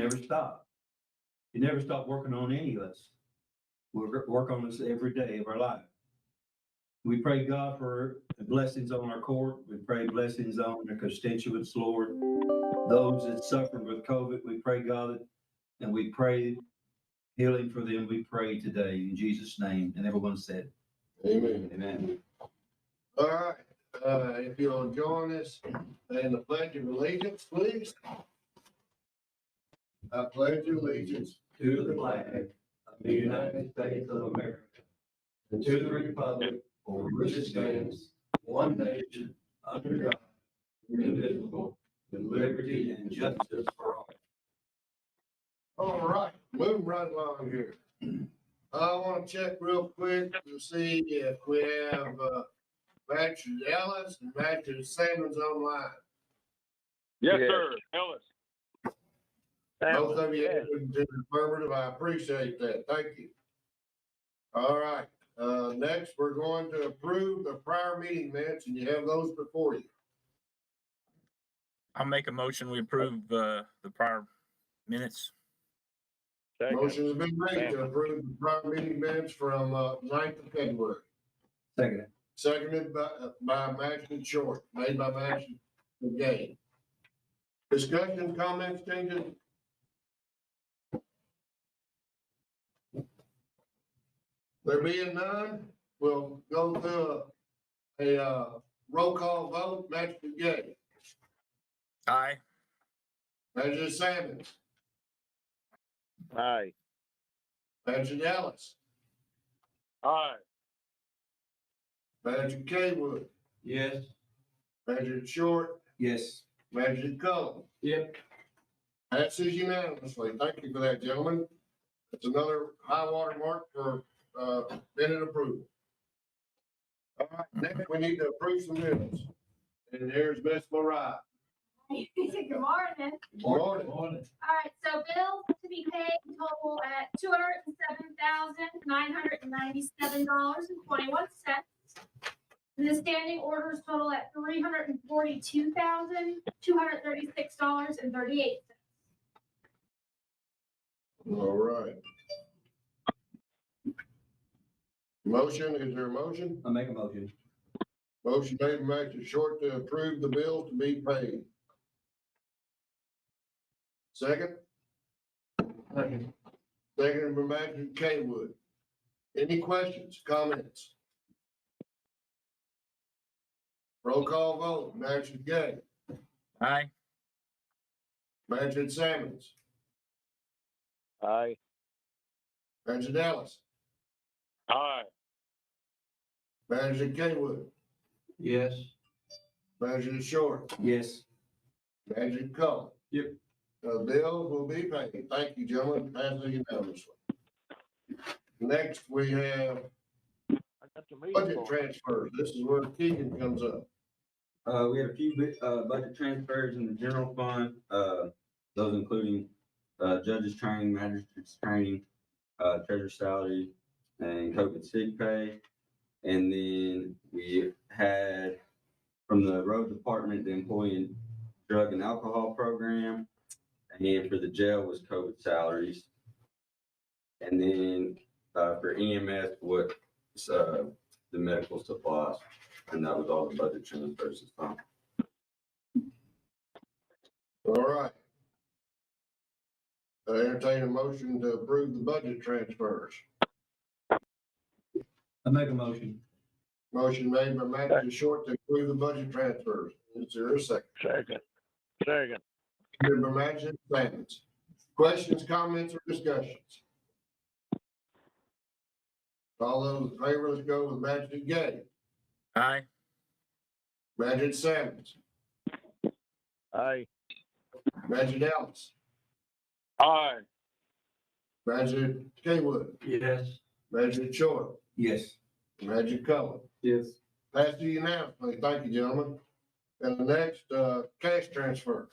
never stop. You never stop working on any of us. We work on us every day of our life. We pray God for blessings on our court. We pray blessings on our constituents, Lord. Those that suffer with COVID, we pray God, and we pray healing for them. We pray today in Jesus' name. And everyone said, Amen. Amen. All right. If you'll join us in the Pledge of Allegiance, please. I pledge allegiance To the flag of the United States of America, and to the republic for which it stands, one nation, under God, indivisible, with liberty and justice for all. All right, moving right along here. I want to check real quick to see if we have Magistrate Ellis and Magistrate Salmons online. Yes, sir. Ellis. Both of you did the affirmative. I appreciate that. Thank you. All right. Next, we're going to approve the prior meeting minutes, and you have those before you. I'll make a motion. We approve the prior minutes. Second. Motion has been made to approve the prior meeting minutes from 9th of February. Second. Seconded by Magistrate Short, made by Magistrate Gay. Discussion, comments, changes? There being none, we'll go through a roll call vote. Magistrate Gay, Aye. Magistrate Salmons, Aye. Magistrate Ellis, Aye. Magistrate Kaywood, Yes. Magistrate Short, Yes. Magistrate Cullen. Yep. Passes unanimously. Thank you for that, gentlemen. It's another high water mark for minute approval. All right, next we need to approve some minutes. And here's Miss Mariah. Good morning. Morning. All right, so bills to be paid total at $207,997.21. And the standing orders total at $342,236.38. All right. Motion, is there a motion? I'll make a motion. Motion made by Magistrate Short to approve the bills to be paid. Second? Second. Second by Magistrate Kaywood. Any questions, comments? Roll call vote. Magistrate Gay, Aye. Magistrate Salmons, Aye. Magistrate Ellis, Aye. Magistrate Kaywood, Yes. Magistrate Short, Yes. Magistrate Cullen. Yep. The bills will be paid. Thank you, gentlemen. Passes unanimously. Next, we have I got the meeting budget for- transfers. This is where Keagan comes up. We had a few budget transfers in the general fund, those including judges training, magistrates training, treasurer salary, and COVID sick pay. And then we had from the road department, the employee and drug and alcohol program, and for the jail was COVID salaries. And then for EMS, the medical supplies. And that was all the budget transfers this time. All right. I entertain a motion to approve the budget transfers. I make a motion. Motion made by Magistrate Short to approve the budget transfers. Is there a second? Second. Second. Seconded by Magistrate Salmons. Questions, comments, or discussions? All those in favor, let's go with Magistrate Gay, Aye. Magistrate Salmons, Aye. Magistrate Ellis, Aye. Magistrate Kaywood, Yes. Magistrate Short, Yes. Magistrate Cullen. Yes. Passed unanimously. Thank you, gentlemen. And the next, cash transfers.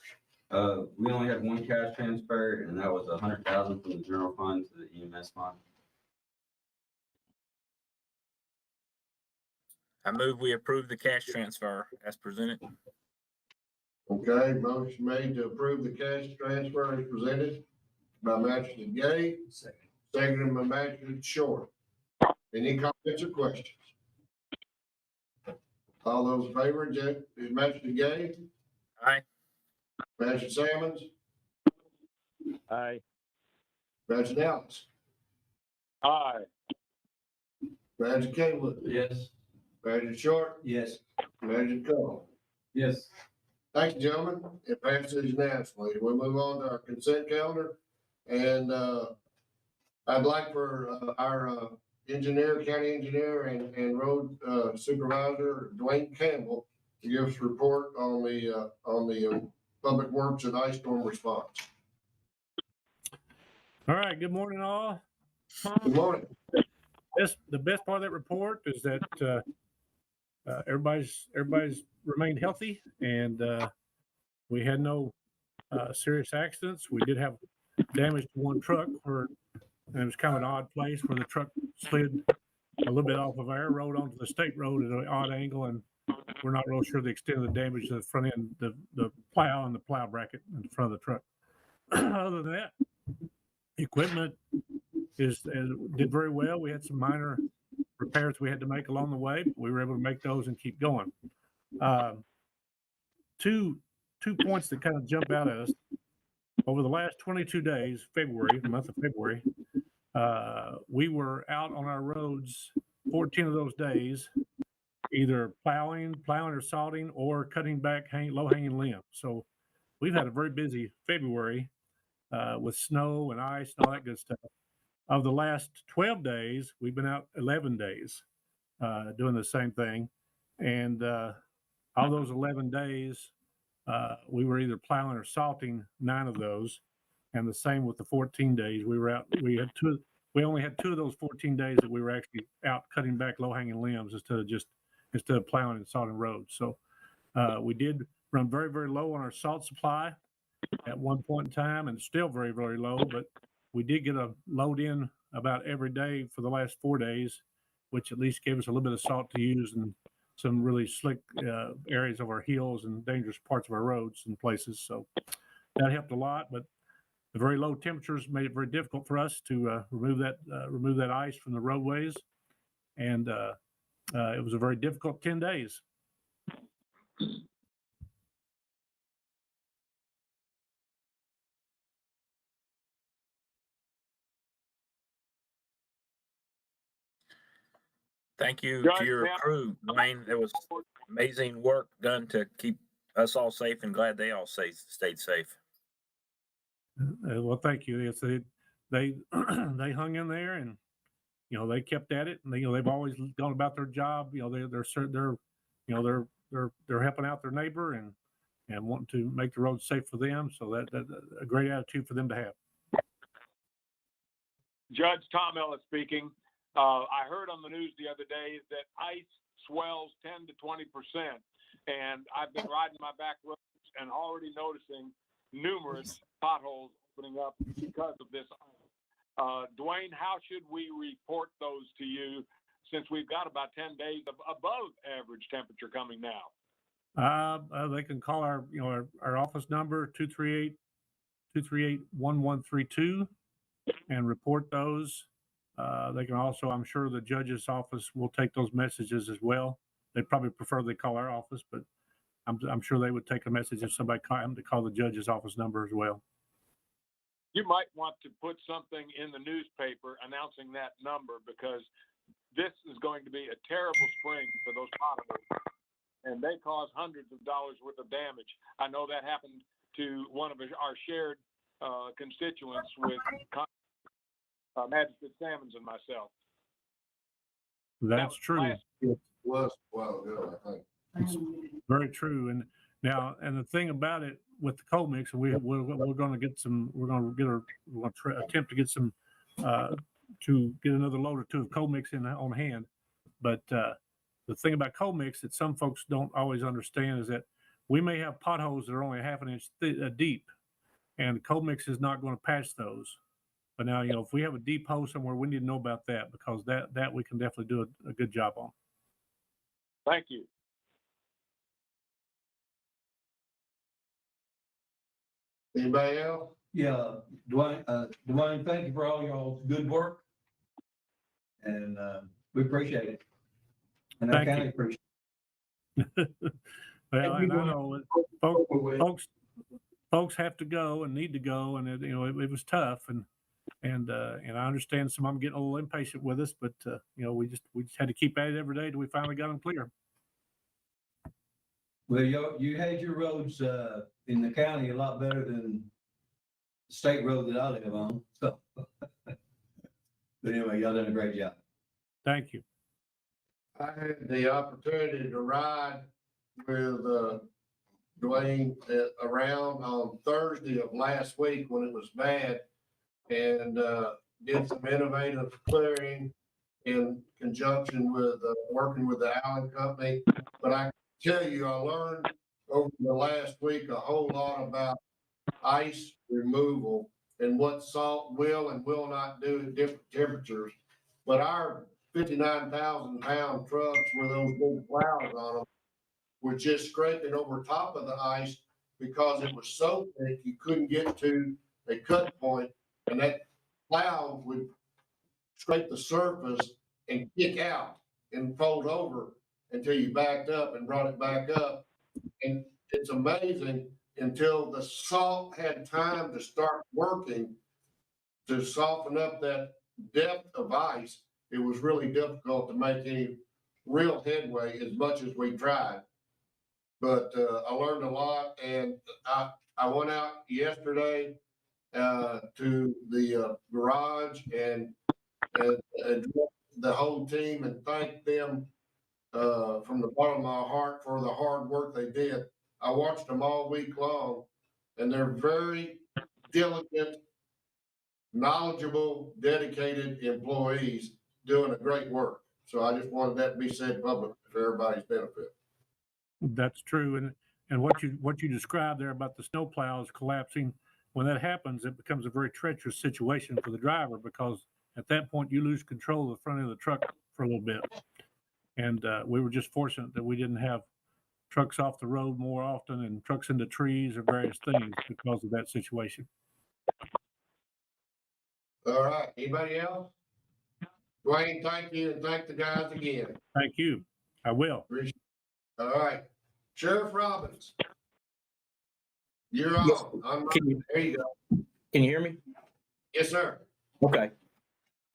We only had one cash transfer, and that was $100,000 from the general fund to the EMS fund. I move we approve the cash transfer as presented. Okay, motion made to approve the cash transfer as presented. by Magistrate Gay, seconded by Magistrate Short. Any comments or questions? All those in favor, Magistrate Gay, Aye. Magistrate Sammons, Aye. Magistrate Ellis, Aye. Magistrate Campbell, Yes. Magistrate Short, Yes. Magistrate Cole. Yes. Thank you, gentlemen. It passes unanimously. We'll move on to our consent calendar. And, I'd like for, our, engineer, county engineer and road, supervisor, Duane Campbell, to give us a report on the public works and ice storm response. All right, good morning, all. Good morning. The best part of that report is that everybody's remained healthy, and we had no serious accidents. We did have damage to one truck and it was kind of an odd place where the truck slid a little bit off of our road onto the state road at an odd angle, and we're not real sure the extent of the damage to the front end, the plow and the plow bracket in front of the truck. Other than that, equipment did very well. We had some minor repairs we had to make along the way, but we were able to make those and keep going. Two points that kind of jump out at us. Over the last 22 days, the month of February, we were out on our roads 14 of those days, either plowing or salting, or cutting back low-hanging limbs. So we've had a very busy February with snow and ice and all that good stuff. Of the last 12 days, we've been out 11 days doing the same thing. And of those 11 days, we were either plowing or salting 9 of those. And the same with the 14 days. We only had 2 of those 14 days that we were actually out cutting back low-hanging limbs instead of plowing and salting roads. So we did run very, very low on our salt supply at one point in time, and still very, very low, but we did get a load in about every day for the last 4 days, which at least gave us a little bit of salt to use in some really slick areas of our hills and dangerous parts of our roads and places. So that helped a lot, but the very low temperatures made it very difficult for us to remove that ice from the roadways. And it was a very difficult 10 days. Thank you Judge, to your ma'am. crew, Duane. It was amazing work done to keep us all safe, and glad they all stayed safe. Well, thank you. Yes, they hung in there, and they kept at it, and they've always gone about their job. They're helping out their neighbor and wanting to make the road safe for them. So that's a great attitude for them to have. Judge Tom Ellis speaking. I heard on the news the other day that ice swells 10 to 20%, and I've been riding my back roads and already noticing numerous potholes opening up because of this ice. Duane, how should we report those to you, since we've got about 10 days of above average temperature coming now? They can call our office number 238-238-1132 and report those. They can also, I'm sure the judge's office will take those messages as well. They probably prefer they call our office, but I'm sure they would take a message if somebody called to call the judge's office number as well. You might want to put something in the newspaper announcing that number, because this is going to be a terrible spring for those potholes, and they cause hundreds of dollars worth of damage. I know that happened to one of our shared constituents with Magistrate Sammons and myself. That's true. Was a while ago, I think. It's very true. And now, and the thing about it with the coal mix, we're going to get some. We're going to attempt to get some to get another load or 2 of coal mix on hand. But the thing about coal mix that some folks don't always understand is that we may have potholes that are only half an inch deep, and the coal mix is not going to patch those. But now, if we have a deep hole somewhere, we need to know about that, because that we can definitely do a good job on. Thank you. Anybody else? Yeah, Duane, thank you for all y'all's good work. And, we appreciate it. And I Thank kind you. of appreciate Well, and I know that it. folks have to go and need to go, and it was tough, and I understand some of them getting a little impatient with us, but we just had to keep at it every day till we finally got them clear. Well, you had your roads, in the county a lot better than the state road that I live on, so. But anyway, y'all done a great job. Thank you. I had the opportunity to ride with, Duane around on Thursday of last week when it was bad, and, did some innovative clearing in conjunction with, working with the Allen Company. But I tell you, I learned over the last week a whole lot about ice removal and what salt will and will not do at different temperatures. But our 59,000-pound trucks with those big plows on them were just scraping over top of the ice because it was so thick you couldn't get to a cut point, and that plow would scrape the surface and kick out and fold over until you backed up and brought it back up. And it's amazing until the salt had time to start working to soften up that depth of ice. It was really difficult to make any real headway as much as we tried. But I learned a lot, and I went out yesterday to the garage and the whole team and thanked them from the bottom of my heart for the hard work they did. I watched them all week long, and they're very diligent, knowledgeable, dedicated employees doing a great work. So I just wanted that to be said publicly for everybody's benefit. That's true, and what you described there about the snow plows collapsing, when that happens, it becomes a very treacherous situation for the driver, because at that point you lose control of the front end of the truck for a little bit. And we were just fortunate that we didn't have trucks off the road more often and trucks into trees or various things because of that situation. All right, anybody else? Duane, thank you, and thank the guys again. Thank you. I will. Appreciate it. All right, Sheriff Robbins. You're Yes. on. There you go. Can you hear me? Yes, sir. Okay.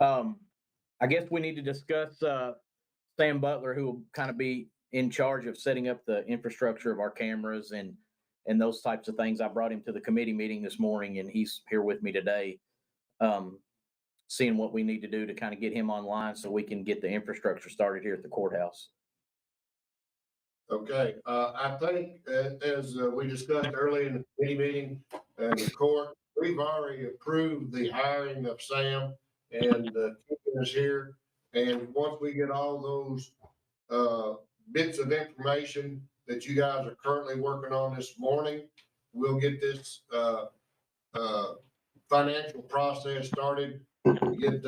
I guess we need to discuss Sam Butler, who will kind of be in charge of setting up the infrastructure of our cameras and those types of things. I brought him to the committee meeting this morning, and he's here with me today, seeing what we need to do to kind of get him online so we can get the infrastructure started here at the courthouse. Okay, I think as we discussed earlier in the committee meeting and the court, we've already approved the hiring of Sam, and Keagan is here. And once we get all those bits of information that you guys are currently working on this morning, we'll get this financial process started to get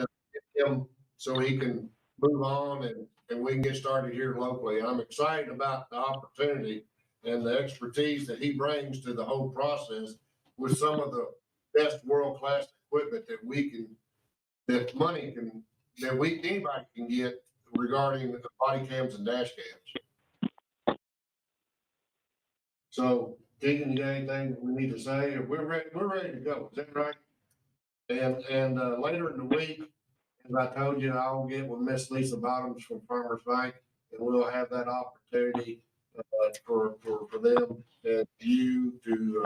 him so he can move on and we can get started here locally. I'm excited about the opportunity and the expertise that he brings to the whole process with some of the best world-class equipment that anybody can get regarding the body cams and dash cams. So, Keagan, you got anything we need to say? We're ready to go. Is that right? And later in the week, as I told you, I'll get with Miss Lisa Bottoms from Farmers Bank, and we'll have that opportunity for them and you to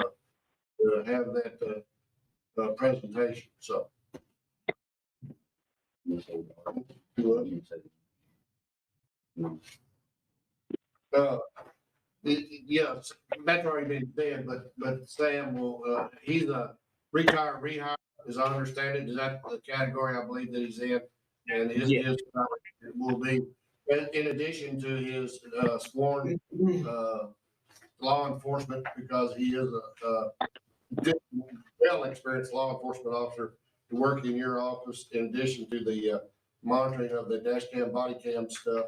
have that presentation. So. Yes, that's already been said, but Sam will, he's a retired rehire, as I understand it. Is that the category I believe that he's in? And his will be, in addition to his sworn law enforcement, because he is a well-experienced law enforcement officer to work in your office, in addition to the monitoring of the dash cam, body cam stuff.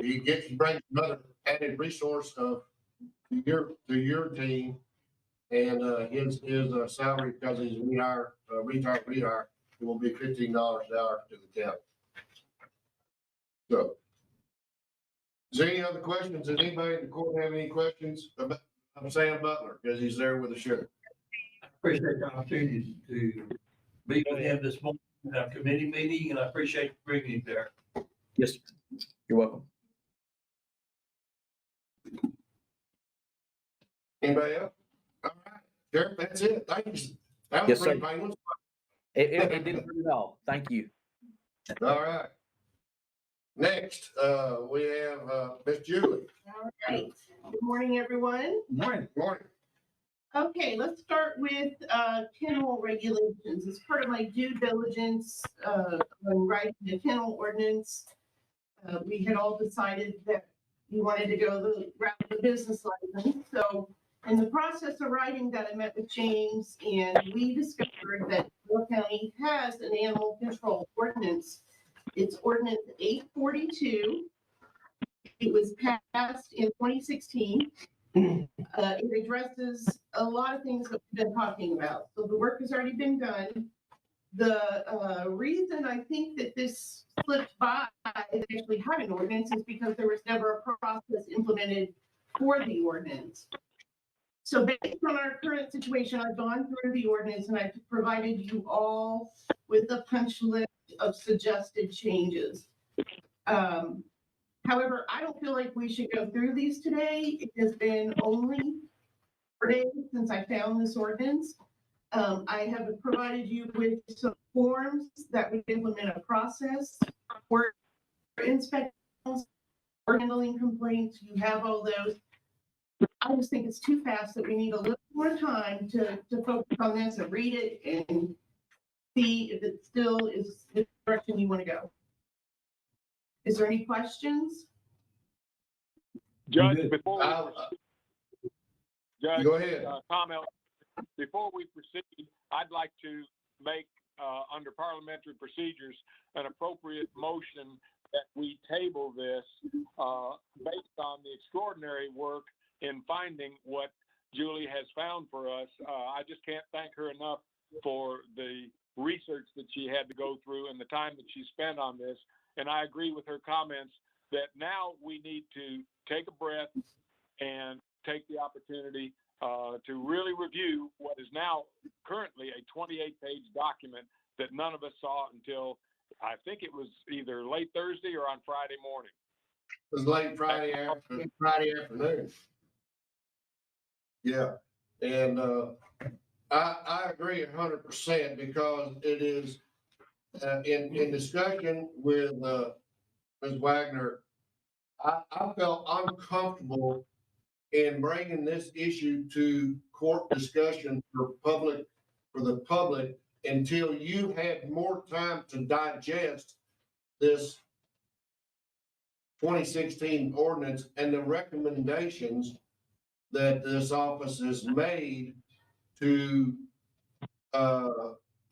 He brings another added resource to your team And, his salary, because he's rehire, it will be $15 an hour to the county. So. Is there any other questions? Does anybody in the court have any questions about Sam Butler, because he's there with the sheriff? Appreciate the opportunity to be with him this morning at our committee meeting, and I appreciate you bringing him there. Yes, you're welcome. Anybody else? All right, Sheriff, that's it. Thank you. That Yes, was pretty sir. painless. It didn't hurt at all. Thank you. All right. Next, we have, Miss Julie. All right. Good morning, everyone. Morning. Morning. Okay, let's start with kennel regulations. As part of my due diligence when writing the kennel ordinance, we had all decided that we wanted to go the route of the business license. So in the process of writing that, I met with James, and we discovered that Boyle County has an animal control ordinance. It's ordinance 842. It was passed in 2016. It addresses a lot of things that we've been talking about. So the work has already been done. The reason I think that this slipped by, it actually had an ordinance, is because there was never a process implemented for the ordinance. So based on our current situation, I've gone through the ordinance and I've provided you all with a punch list of suggested changes. However, I don't feel like we should go through these today. It has been only 4 days since I found this ordinance. I have provided you with some forms that would implement a process for inspections, for handling complaints. You have all those. I just think it's too fast, that we need a little more time to focus on this and read it and see if it still is the direction you want to go. Is there any questions? Judge, Good. before we Judge, Go ahead. comment, before we proceed, I'd like to make, under parliamentary procedures, an appropriate motion that we table this, based on the extraordinary work in finding what Julie has found for us. I just can't thank her enough for the research that she had to go through and the time that she spent on this. And I agree with her comments that now we need to take a breath and take the opportunity to really review what is now currently a 28-page document that none of us saw until, I think it was either late Thursday or on Friday morning. It was late Friday afternoon. Yeah, and I agree 100%, because it is in discussion with Ms. Wagner, I felt uncomfortable in bringing this issue to court discussion for the public until you had more time to digest this 2016 ordinance and the recommendations that this office has made to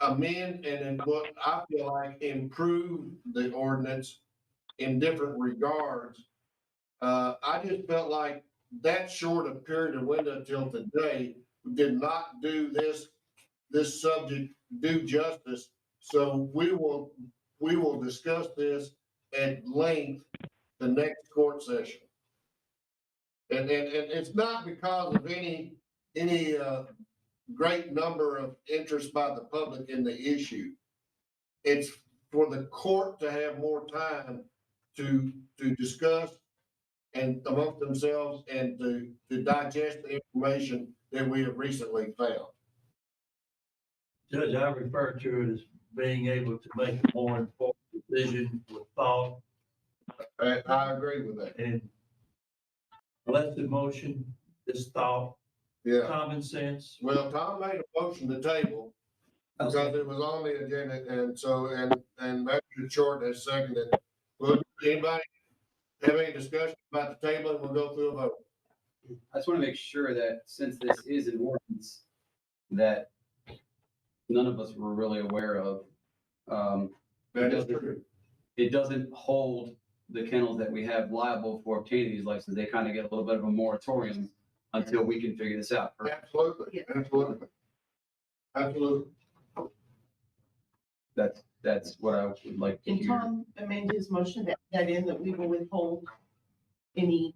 amend and what I feel like improve the ordinance in different regards. I just felt like that short a period of window till today did not do this subject due justice. So we will discuss this at length the next court session. And it's not because of any great number of interest by the public in the issue. It's for the court to have more time to discuss and amongst themselves and to digest the information that we have recently found. Judge, I refer to it as being able to make a more informed decision with thought I agree with that. and less emotion, just thought, Yeah. common sense. Well, Tom made a motion to table because it was on the agenda, and so, and Magistrate Short has seconded. Will anybody have any discussion about the table? We'll go through a vote. I just want to make sure that since this is an ordinance that none of us were really aware of, That is true. it doesn't hold the kennels that we have liable for obtaining these licenses. They kind of get a little bit of a moratorium until we can figure this out. Absolutely, Yeah. absolutely. Absolutely. That's what I would like to Can hear. Tom amend his motion that in that we will withhold any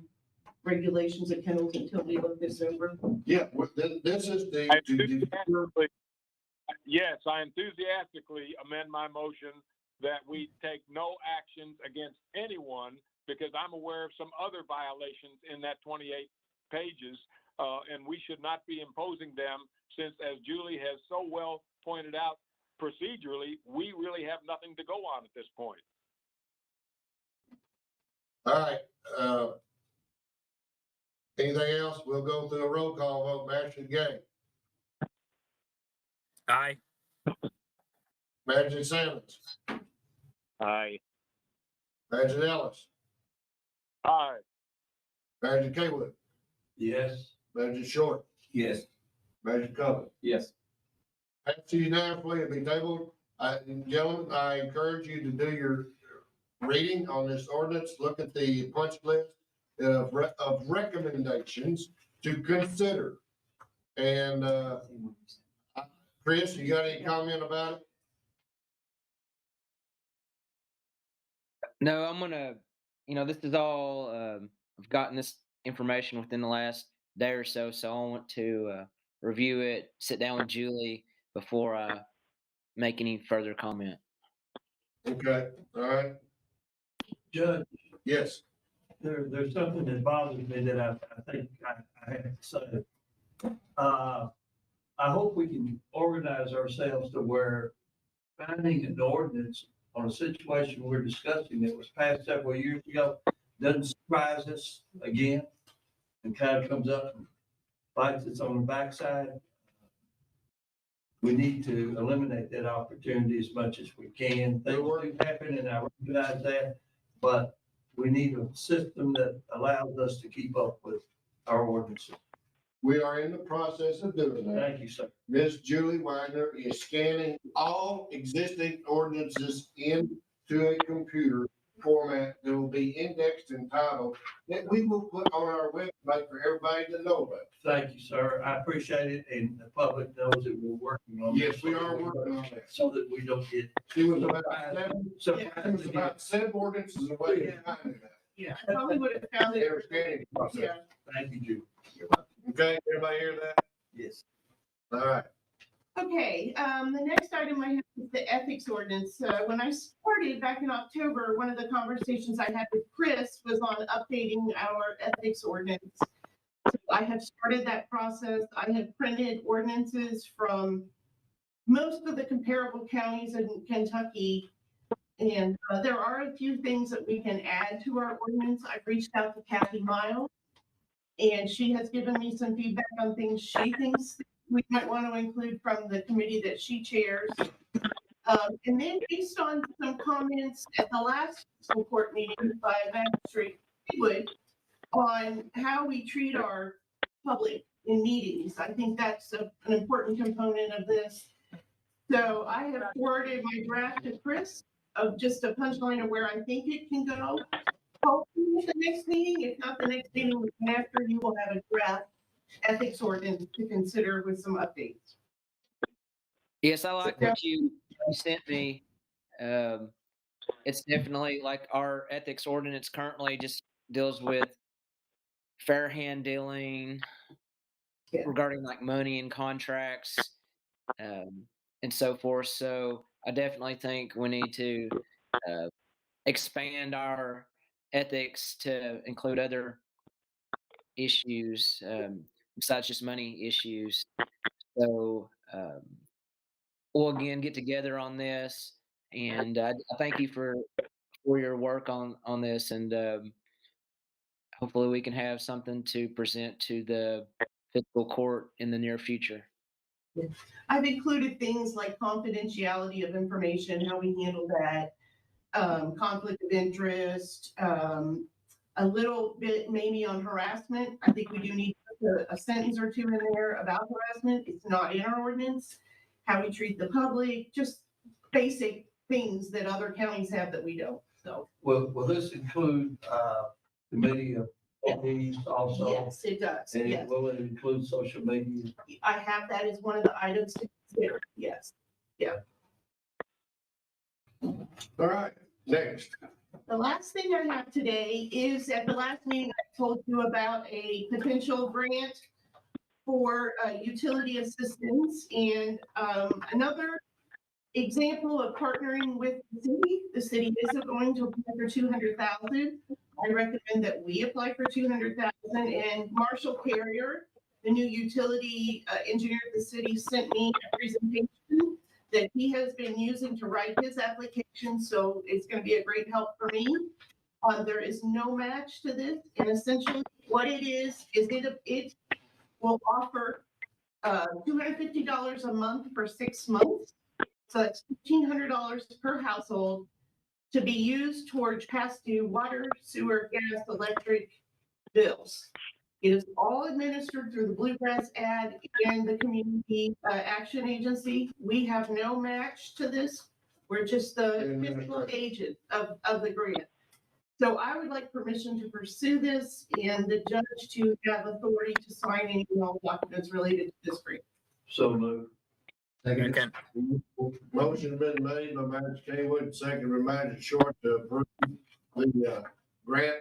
regulations at kennels until we look this over? Yeah, this is the, I enthusiastically, yes, I enthusiastically amend my motion that we take no actions against anyone, because I'm aware of some other violations in that 28 pages, and we should not be imposing them, since, as Julie has so well pointed out, procedurally, we really have nothing to go on at this point. all right, anything else? We'll go through a roll call vote. Magistrate Gay, Aye. Magistrate Simmons, Aye. Magistrate Ellis, Aye. Magistrate Kaywood, Yes. Magistrate Short, Yes. Magistrate Cover. Yes. Passed unanimously, it'll be tabled. Gentlemen, I encourage you to do your reading on this ordinance, look at the punch list of recommendations to consider. And, Chris, you got any comment about it? No, I'm gonna, this is all, I've gotten this information within the last day or so, so I want to review it, sit down with Julie before I make any further comment. Okay, all right, Judge, yes. there's something that bothers me that I think I have to say. I hope we can organize ourselves to where finding an ordinance on a situation we're discussing that was passed several years ago doesn't surprise us again and kind of comes up and bites us on the backside. We need to eliminate that opportunity as much as we can. Things do happen, and I recognize that, but we need a system that allows us to keep up with our ordinances. We are in the process of doing that. Thank you, sir. Ms. Julie Wagner is scanning all existing ordinances into a computer format that will be indexed and titled that we will put on our website for everybody to know about. Thank you, sir. I appreciate it, and the public knows that we're working on this. Yes, we are working on that. So that we don't get She was about seven, she surprised was again. about 7 ordinances away from finding that. Yeah, I probably would have found it. They were scanning process. Yeah. Thank you, Julie. Okay, everybody hear that? Yes. All right. Okay, the next item I have is the ethics ordinance. When I started back in October, one of the conversations I had with Chris was on updating our ethics ordinance. So I have started that process. I have printed ordinances from most of the comparable counties in Kentucky. And there are a few things that we can add to our ordinance. I've reached out to Kathy Miles, and she has given me some feedback on things she thinks we might want to include from the committee that she chairs. And then based on some comments at the last fiscal court meeting by Magistrate on how we treat our public in meetings, I think that's an important component of this. So I have forwarded my draft to Chris of just a punchline of where I think it can go. Hopefully at the next meeting, if not the next meeting, the one after, you will have a draft ethics ordinance to consider with some updates. Yes, I like what you sent me. It's definitely like our ethics ordinance currently just deals with fair hand dealing Yeah. regarding like money and contracts, and so forth. So I definitely think we need to expand our ethics to include other issues besides just money issues. So we'll again get together on this, and I thank you for your work on this, and hopefully we can have something to present to the fiscal court in the near future. I've included things like confidentiality of information, how we handle that, conflict of interest, a little bit maybe on harassment. I think we do need to put a sentence or two in there about harassment. It's not in our ordinance. How we treat the public, just basic things that other counties have that we don't. So Will this include committee of These also. Yes, it does, And yes. will it include social media? I have that as one of the items to consider, yes. All right, next. The last thing I have today is, at the last meeting, I told you about a potential grant for utility assistance, and another example of partnering with the city. The city is going to apply for 200,000. I recommend that we apply for 200,000, and Marshall Carrier, the new utility engineer at the city, sent me a presentation that he has been using to write his application, so it's going to be a great help for me. There is no match to this, and essentially what it is it will offer $250 a month for 6 months. So that's $1,500 per household to be used towards past due water, sewer, gas, electric bills. It is all administered through the Bluegrass Ad and the Community Action Agency. We have no match to this. We're just the fiscal agent of the grant. So I would like permission to pursue this and the judge to have authority to sign any and all documents related to this grant. So moved. Second. Motion been made by Magistrate Kaywood, second by Magistrate Short to approve the grant,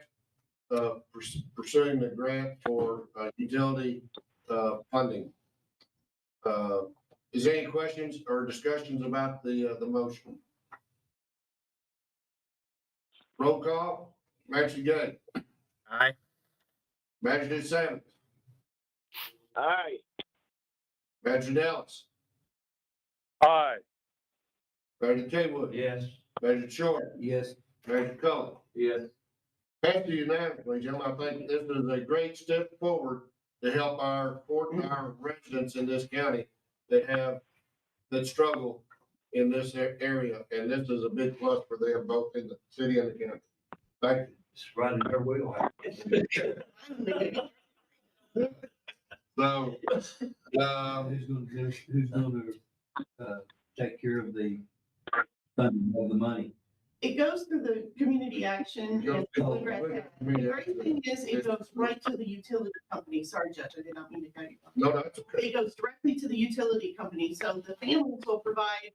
pursuing the grant for utility funding. Is there any questions or discussions about the motion? Roll call. Magistrate Gay. Aye. Magistrate Savage. Aye. Magistrate Ellis. Aye. Magistrate Kaywood. Yes. Magistrate Short. Yes. Magistrate Cullen. Yes. Passed unanimously, gentlemen. I think this is a great step forward to help our residents in this county that struggle in this area. And this is a big plus for them, both in the city and the county. Thank you. It's right in their wheelhouse. So, Who's going to take care of the funding of the money? It goes through the community action. And Bluegrass Ad. The great thing is it goes right to the utility company. Sorry, Judge, I did not mean to cut you off. no, that's okay. It goes directly to the utility company. So the families will provide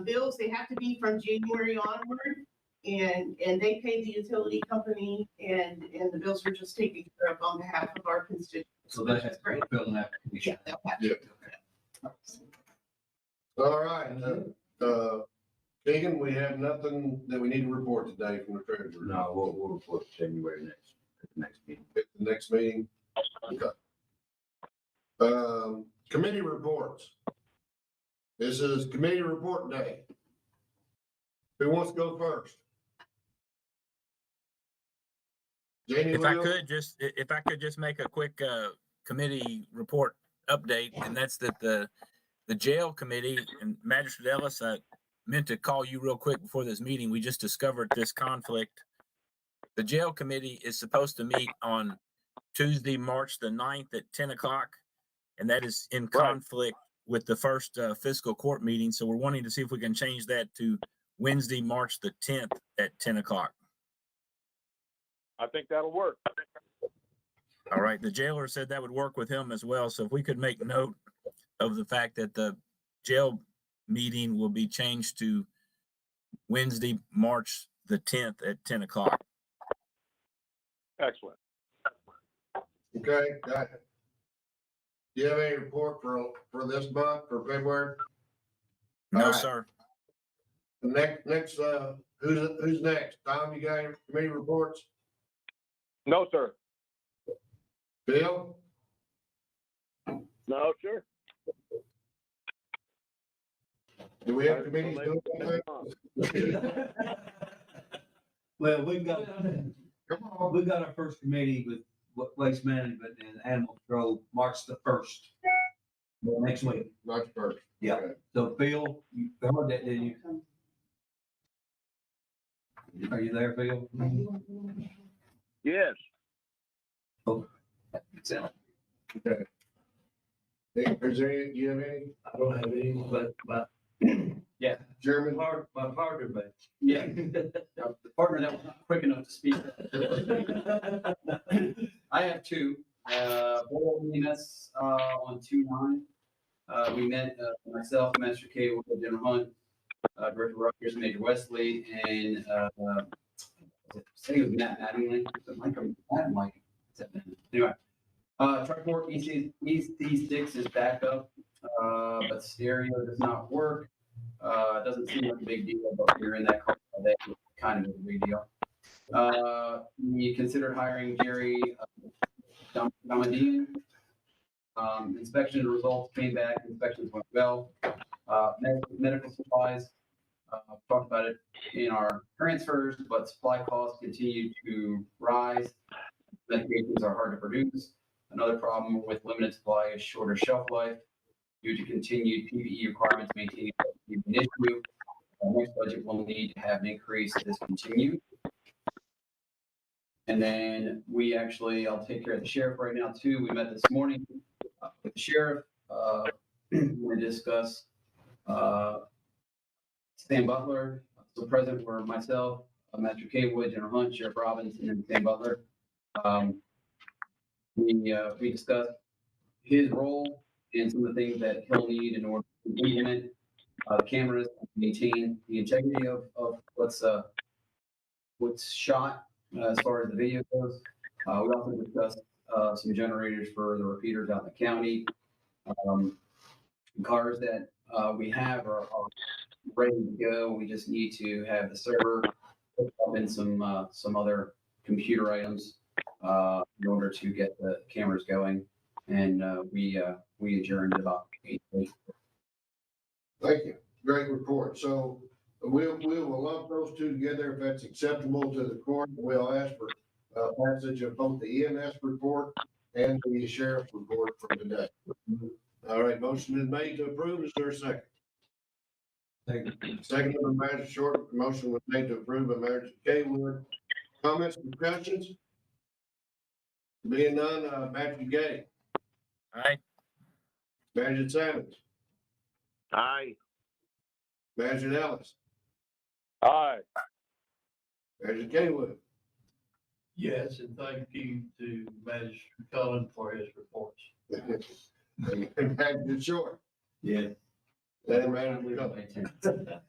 bills. They have to be from January onward. And they pay the utility company, and the bills are just taken care of on behalf of our constituents. So they which have is to great. fill an application. Yeah, they'll have Yeah. to. All right. Keagan, we have nothing that we need to report today from the treasurer. No, we'll report to January at the next meeting. At the next meeting. Okay. Committee reports. This is committee report day. Who wants to go first? Jamie, If I will? could just make a quick committee report update, and that's that the jail committee and Magistrate Ellis, I meant to call you real quick before this meeting. We just discovered this conflict. The jail committee is supposed to meet on Tuesday, March the 9th at 10 o'clock, and that is in conflict with the first fiscal court meeting. So we're wanting to see if we can change that to Wednesday, March the 10th at 10 o'clock. I think that'll work. All right. The jailer said that would work with him as well. So if we could make note of the fact that the jail meeting will be changed to Wednesday, March the 10th at 10 o'clock. Excellent. Okay, got it. Do you have any report for this month, for February? No, All right. sir. Next, who's next? Tom, you got any committee reports? No, sir. Bill? No, sir. Do we have committees doing that? Well, we've got Come on. our first committee with waste management and animal control, March the 1st. Next week. March 1st. Yeah. Okay. So Phil, you heard that, didn't you? Are you there, Phil? Yes. Okay. Is there any, do you have any? I don't have any, but German? my partner, but Yeah. The partner that was not quick enough to speak. I have two. Boyle EMS on 2/9. We met, myself, Master K, General Hunt, Director Rogers, Major Wesley, and I think it was Matt Mattingly. Anyway, Triport EC6 is back up, but stereo does not work. It doesn't seem like a big deal, but if you're in that car, that's kind of a big deal. We considered hiring Jerry Domadian. Inspection results came back, inspections went well. Medical supplies, talked about it in our transfers, but supply costs continue to rise. Medications are hard to produce. Another problem with limited supply is shorter shelf life due to continued PPE requirements maintaining an issue. Next budget will need to have an increase to discontinue. And then we actually, I'll take care of the sheriff right now too. We met this morning with the sheriff. We're to discuss Sam Butler. So present were myself, Master Kaywood, General Hunt, Sheriff Robbins, and then Sam Butler. We discussed his role and some of the things that he'll need in order to implement the cameras, maintain the integrity of what's shot as far as the video goes. We also discussed some generators for the repeaters out in the county. Cars that we have are ready to go. We just need to have the server hooked up in some other computer items in order to get the cameras going. And we adjourned at about 8:30. Thank you. Great report. So we will lump those two together if that's acceptable to the court. We'll ask for passage of both the EMS report and the sheriff's report for today. All right, motion is made to approve. Is there a second? Second by Magistrate Short. Motion was made to approve by Magistrate Kaywood. Comments, discussions? Being none, Magistrate Gay. Aye. Magistrate Savage. Aye. Magistrate Ellis. Aye. Magistrate Kaywood. Yes, and thank you to Magistrate Cullen for his reports. Magistrate Short. Yeah. And Magistrate Cullen.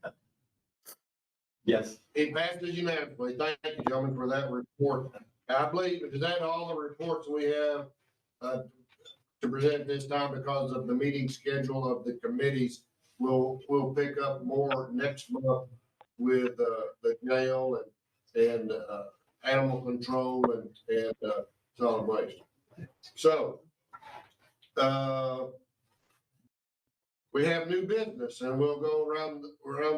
Yes. It passes unanimously. Thank you, gentlemen, for that report. I believe, is that all the reports we have to present this time because of the meeting schedule of the committees? We'll pick up more next month with the jail and animal control and solid waste. So we have new business, and we'll go around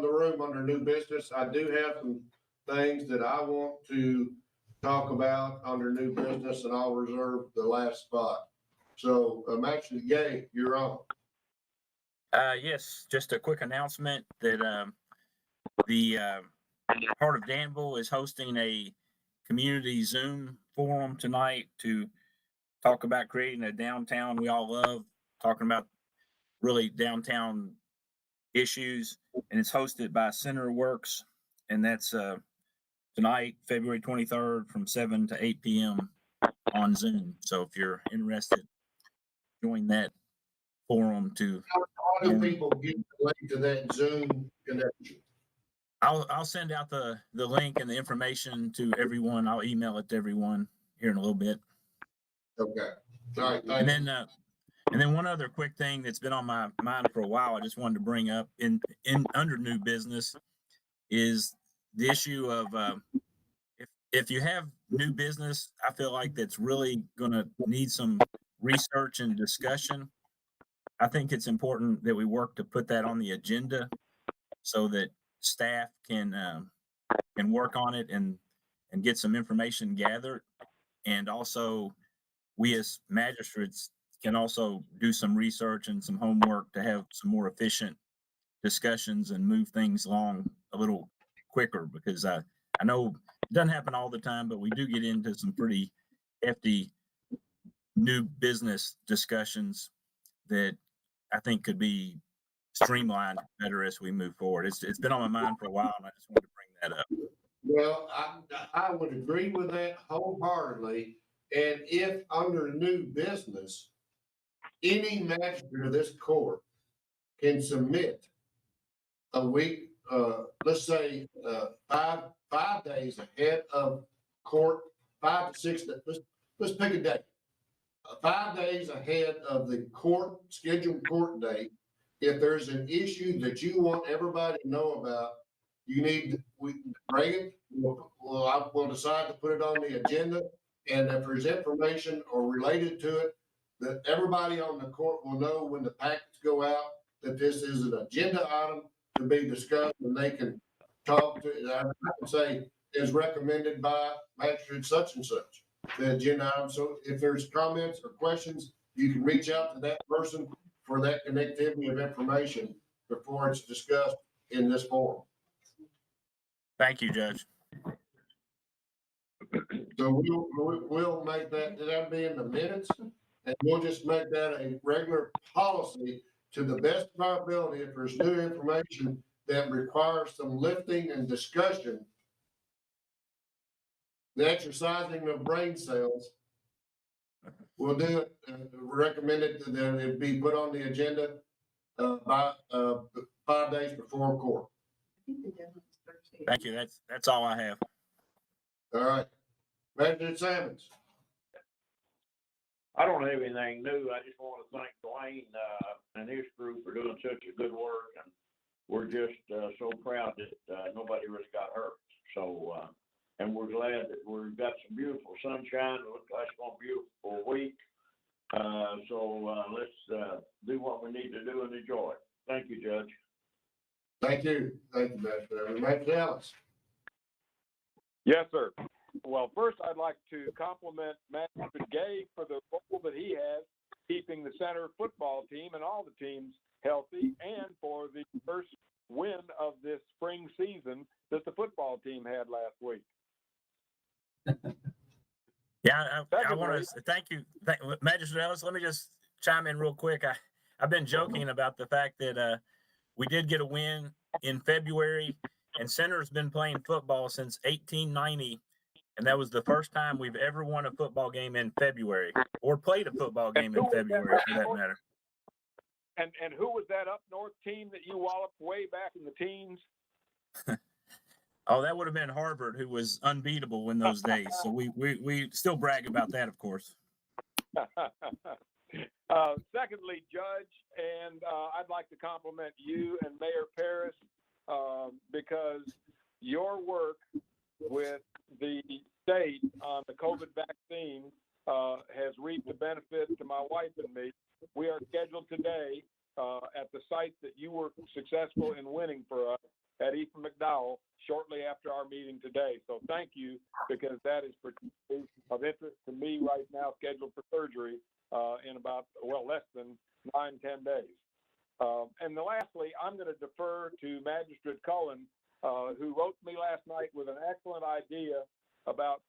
the room under new business. I do have some things that I want to talk about under new business, and I'll reserve the last spot. So, Magistrate Gay, you're on. Yes, just a quick announcement that the Heart of Danville is hosting a community Zoom forum tonight to talk about creating a downtown we all love, talking about really downtown issues, and it's hosted by Center Works, and that's tonight, February 23rd from 7 to 8 p.m. on Zoom. So if you're interested, join that forum to. How do people get the link to that Zoom connection? I'll send out the link and the information to everyone. I'll email it to everyone here in a little bit. Okay. All right. And then one other quick thing that's been on my mind for a while, I just wanted to bring up in under new business is the issue of if you have new business, I feel like that's really going to need some research and discussion. I think it's important that we work to put that on the agenda so that staff can work on it and get some information gathered. And also we as magistrates can also do some research and some homework to have some more efficient discussions and move things along a little quicker, because I know it doesn't happen all the time, but we do get into some pretty hefty new business discussions that I think could be streamlined better as we move forward. It's been on my mind for a while, and I just wanted to bring that up. Well, I would agree with that wholeheartedly. And if under new business, any magistrate of this court can submit a week, let's say, 5 days ahead of court, 5 to 6, let's pick a date. 5 days ahead of the scheduled court date, if there's an issue that you want everybody to know about, we bring it, we'll decide to put it on the agenda. And if there's information or related to it, that everybody on the court will know when the packets go out, that this is an agenda item to be discussed, and they can talk to, I can say, is recommended by magistrate such and such, the agenda item. So if there's comments or questions, you can reach out to that person for that connectivity of information before it's discussed in this forum. Thank you, Judge. So we'll make that'll be in the minutes, and we'll just make that a regular policy to the best of our ability. If there's new information that requires some lifting and discussion, the exercising of brain cells, we'll do it, recommended that it be put on the agenda by 5 days before court. Thank you. That's all I have. All right. Magistrate Sammons. I don't have anything new. I just want to thank Duane and his group for doing such a good work, and we're just so proud that nobody really got hurt. So, and we're glad that we've got some beautiful sunshine. It looks like it's going to be a beautiful week. So let's do what we need to do and enjoy it. Thank you, Judge. Thank you. Thank you, Magistrate. Magistrate Ellis. Yes, sir. Well, first, I'd like to compliment Magistrate Gay for the role that he has keeping the center football team and all the teams healthy, and for the first win of this spring season that the football team had last week. Yeah, I want to thank you, Magistrate Ellis. Let me just chime in real quick. I've been joking about the fact that we did get a win in February, and Center's been playing football since 1890. And that was the first time we've ever won a football game in February, or played a football game in February, for that matter. And who was that up north team that you walloped way back in the teens? Oh, that would have been Harvard, who was unbeatable in those days. So we still brag about that, of course. Secondly, Judge, and I'd like to compliment you and Mayor Paris because your work with the state on the COVID vaccine has reaped the benefit to my wife and me. We are scheduled today at the site that you were successful in winning for us at Ethan McDowell shortly after our meeting today. So thank you, because that is of interest to me right now, scheduled for surgery in about, less than 9-10 days. And lastly, I'm going to defer to Magistrate Cullen, who wrote to me last night with an excellent idea about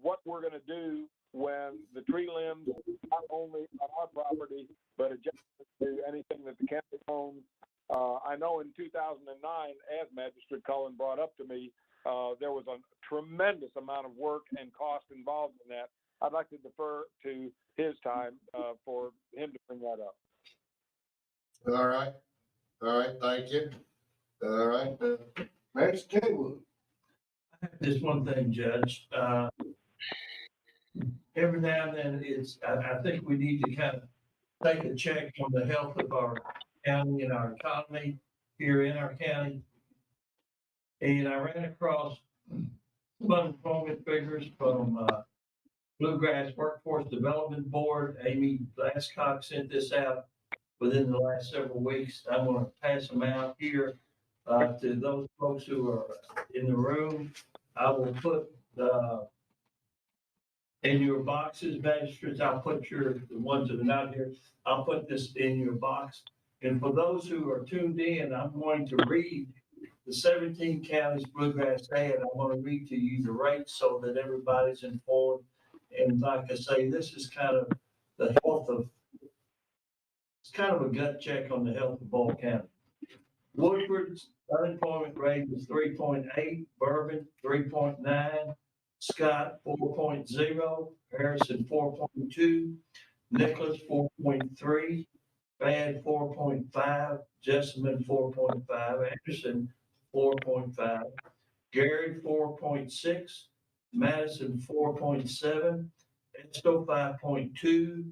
what we're going to do when the tree limbs, not only on our property, but adjacent to anything that the county owns. I know in 2009, as Magistrate Cullen brought up to me, there was a tremendous amount of work and cost involved in that. I'd like to defer to his time for him to bring that up. All right. All right. Thank you. All right. Magistrate Kendall. Just one thing, Judge. Every now and then, I think we need to kind of take a check on the health of our county and our economy here in our county. And I ran across some unemployment figures from Bluegrass Workforce Development Board. Amy Glasscock sent this out within the last several weeks. I'm going to pass them out here to those folks who are in the room. I will put in your boxes, magistrates, I'll put the ones that are not here, I'll put this in your box. And for those who are tuned in, I'm going to read the 17 counties Bluegrass had. I'm going to read to you the rates so that everybody's informed. And like I say, this is kind of the health of, it's kind of a gut check on the health of Boyle County. Woodford's unemployment rate is 3.8, Bourbon 3.9, Scott 4.0, Harrison 4.2, Nicholas 4.3, Bad 4.5, Jessamine 4.5, Anderson 4.5, Gary 4.6, Madison 4.7, Esco 5.2,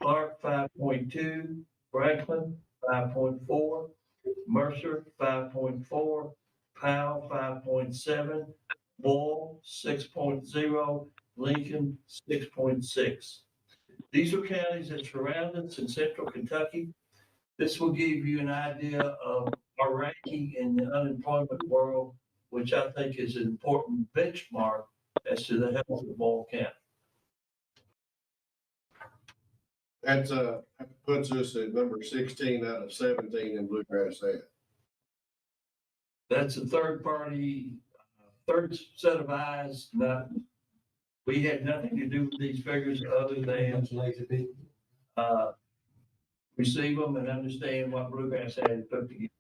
Clark 5.2, Franklin 5.4, Mercer 5.4, Powell 5.7, Boyle 6.0, Lincoln 6.6. These are counties that surround us in central Kentucky. This will give you an idea of our ranking in the unemployment world, which I think is an important benchmark as to the health of Boyle County. That's, puts us at number 16 out of 17 in Bluegrass Head. That's a third party, third set of eyes. We had nothing to do with these figures other than receive them and understand what Bluegrass had put together.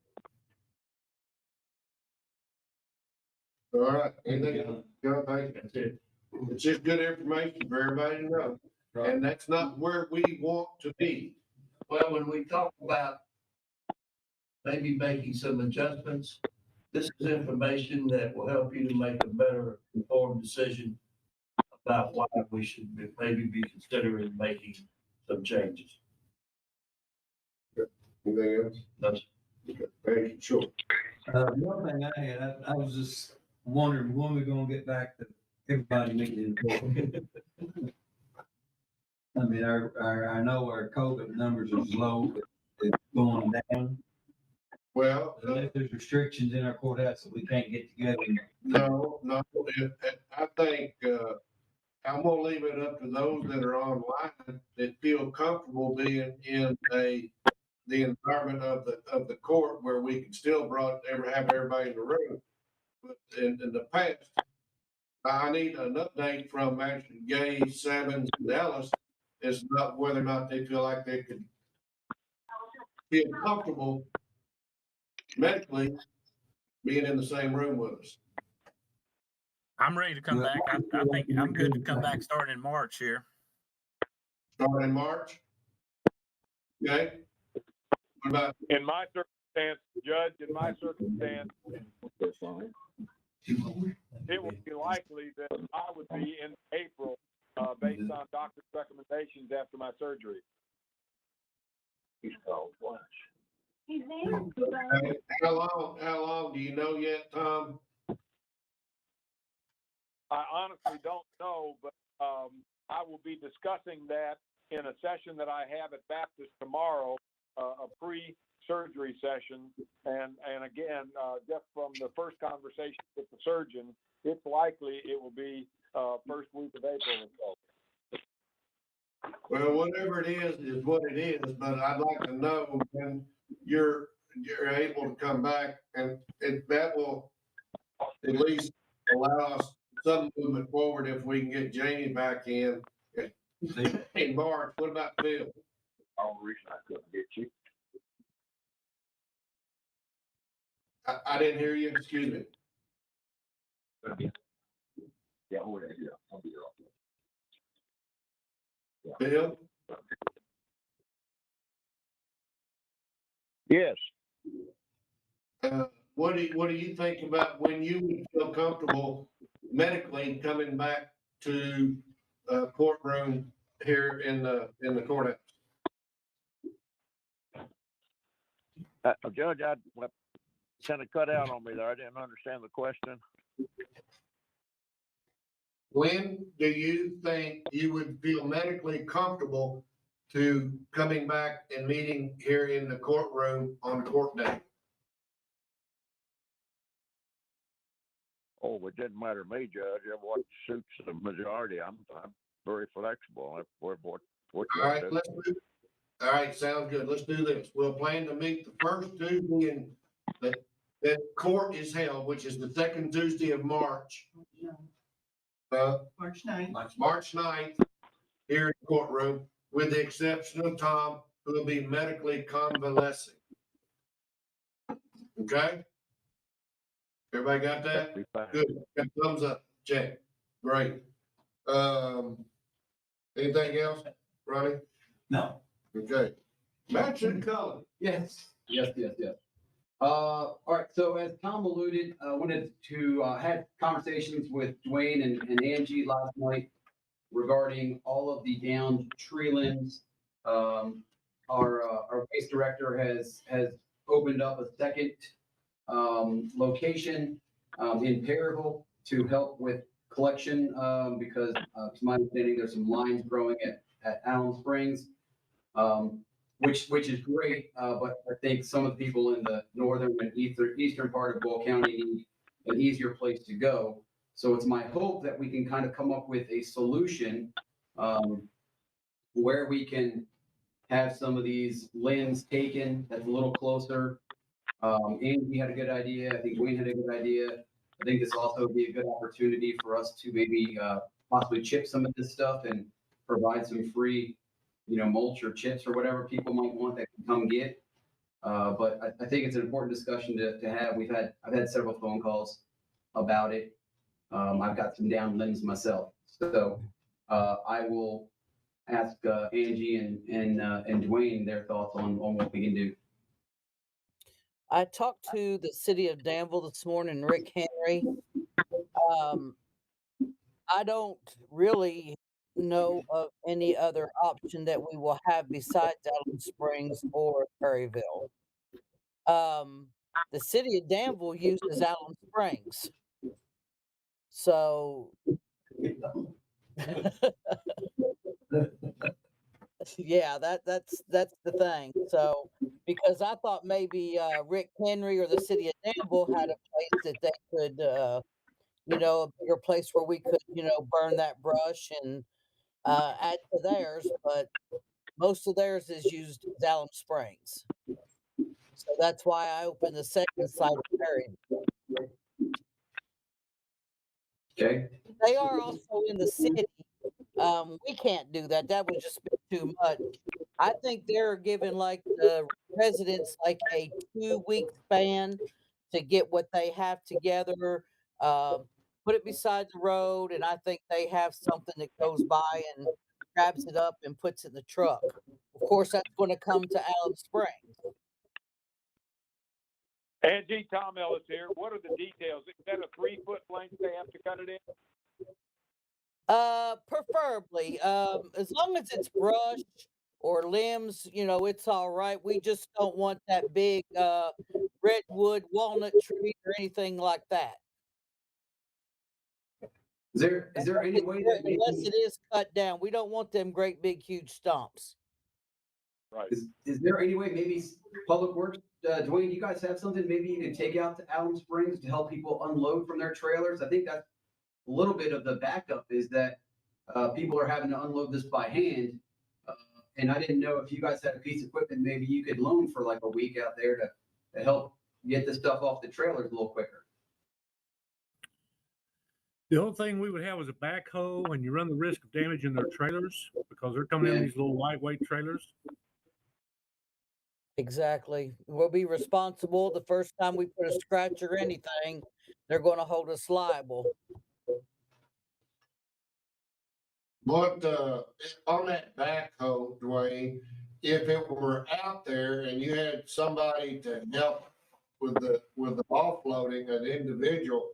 All right, anything else? John, thank you. That's it. It's just good information for everybody to know. And that's not where we want to be. Well, when we talk about maybe making some adjustments, this is information that will help you to make a better informed decision about why we should maybe be considering making some changes. Anything else? That's Okay, thank you, sure. The one thing I had, I was just wondering when we're gonna get back to everybody meeting in court. I mean, I know our COVID numbers are low, but it's going down. Well, Unless there's restrictions in our courthouse that we can't get together. no, I think, I'm gonna leave it up to those that are online that feel comfortable being in the environment of the court where we can still have everybody in the room. But in the past, I need an update from Magistrate Gay, Sammons, and Ellis as not whether or not they feel like they could feel comfortable medically being in the same room with us. I'm ready to come back. I think I'm good to come back starting in March here. Starting in March? Okay. What about, In my circumstance, Judge, in my circumstance, it would be likely that I would be in April, based on doctor's recommendations after my surgery. He's there. how long do you know yet, Tom? I honestly don't know, but I will be discussing that in a session that I have at Baptist tomorrow, a pre-surgery session. And again, just from the first conversation with the surgeon, it's likely it will be first week of April. Well, whatever it is what it is, but I'd like to know when you're able to come back, and that will at least allow us some movement forward if we can get Jamie back in March. What about Phil? Only reason I couldn't get you. I didn't hear you, excuse me. Yeah, hold it here. I'll be off. Phil? Yes. What do you think about when you would feel comfortable medically coming back to courtroom here in the courthouse? Judge, I kind of cut out on me there. I didn't understand the question. When do you think you would feel medically comfortable to coming back and meeting here in the courtroom on court day? Oh, it didn't matter to me, Judge. What suits the majority. I'm very flexible. What All you right, want to do. all right, sounds good. Let's do this. We'll plan to meet the first Tuesday in that court is held, which is the second Tuesday of March. March 9th. March 9th, here in the courtroom, with the exception of Tom, who will be medically convalescing. Okay? Everybody got that? Good. Got thumbs up. Check. Great. Anything else, Ronnie? No. Okay. Magistrate Cullen. Yes. All right, so as Tom alluded, I wanted to, had conversations with Duane and Angie last night regarding all of the downed tree limbs. Our waste director has opened up a second, location, in Perryville to help with collection, because, to my understanding, there's some lines growing at Allen Springs. Which is great, but I think some of the people in the northern and eastern part of Boyle County need an easier place to go. So it's my hope that we can kind of come up with a solution, where we can have some of these limbs taken that's a little closer. Andy had a good idea. I think Duane had a good idea. I think this also would be a good opportunity for us to maybe, possibly chip some of this stuff and provide some free, mulch or chips or whatever people might want that can come get. But I think it's an important discussion to have. I've had several phone calls about it. I've got some down limbs myself. So, I will ask, Angie and Duane their thoughts on what we can do. I talked to the city of Danville this morning, Rick Henry. I don't really know of any other option that we will have besides Allen Springs or Perryville. The city of Danville uses Allen Springs. So yeah, that's the thing. So because I thought maybe Rick Henry or the city of Danville had a place that they could a bigger place where we could, burn that brush and add to theirs, but most of theirs is used as Allen Springs. So that's why I opened the second site of Perry. Okay. They are also in the city. We can't do that. That would just be too much. I think they're giving like the residents like a 2-week span to get what they have together, put it beside the road, and I think they have something that goes by and grabs it up and puts it in the truck. Of course, that's going to come to Allen Springs. Angie, Tom Ellis here. What are the details? Is that a 3-foot length they have to cut it in? Preferably, as long as it's brush or limbs, it's all right. We just don't want that big, redwood, walnut tree or anything like that. Is there any way that maybe, Unless it is cut down, we don't want them great big huge stumps. Right. is there any way maybe Public Works, Duane, you guys have something maybe you can take out to Allen Springs to help people unload from their trailers? I think that's a little bit of the backup is that, people are having to unload this by hand. And I didn't know if you guys had a piece of equipment, maybe you could loan for like a week out there to help get the stuff off the trailers a little quicker. The only thing we would have is a backhoe, and you run the risk of damaging their trailers because they're coming in these little lightweight trailers. Exactly. We'll be responsible the first time we put a scratch or anything. They're going to hold us liable. But, on that backhoe, Duane, if it were out there and you had somebody to help with the offloading, an individual,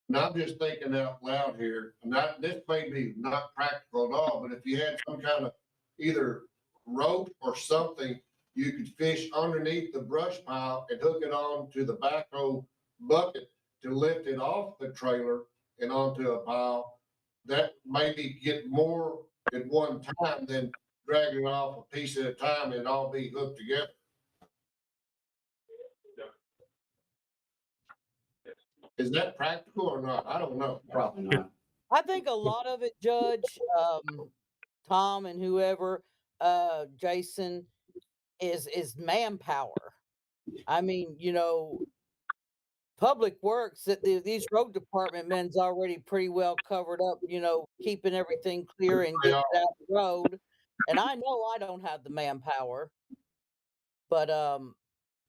and I'm just thinking out loud here, this may be not practical at all, but if you had some kind of either rope or something, you could fish underneath the brush pile and hook it on to the backhoe bucket to lift it off the trailer and onto a pile. That maybe get more at one time than dragging off a piece at a time and all be hooked together. Is that practical or not? I don't know. Probably not. I think a lot of it, Judge, Tom and whoever, Jason, is manpower. I mean, Public Works, that these road department men's already pretty well covered up, keeping everything clear and getting it out the road. And I know I don't have the manpower, but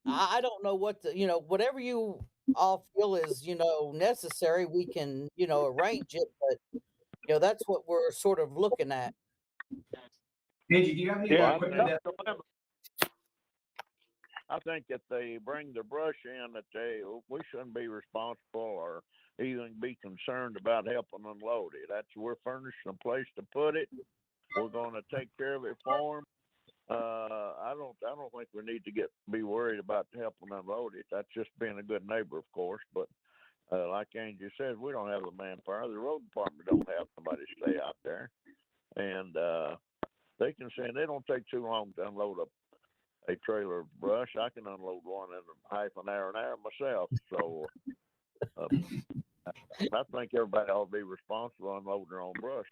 I don't know what the, whatever you all feel is, necessary, we can, arrange it, but, that's what we're sort of looking at. Angie, do you have any Yeah, equipment that's that, the limit. I think if they bring the brush in, that we shouldn't be responsible or even be concerned about helping unload it. We're furnishing a place to put it. We're gonna take care of it for them. I don't think we need to be worried about helping unload it. That's just being a good neighbor, of course. But like Angie says, we don't have the manpower. The road department don't have somebody to stay out there, and they can say they don't take too long to unload a trailer of brush. I can unload one in half an hour myself. So I think everybody ought to be responsible unloading their own brush.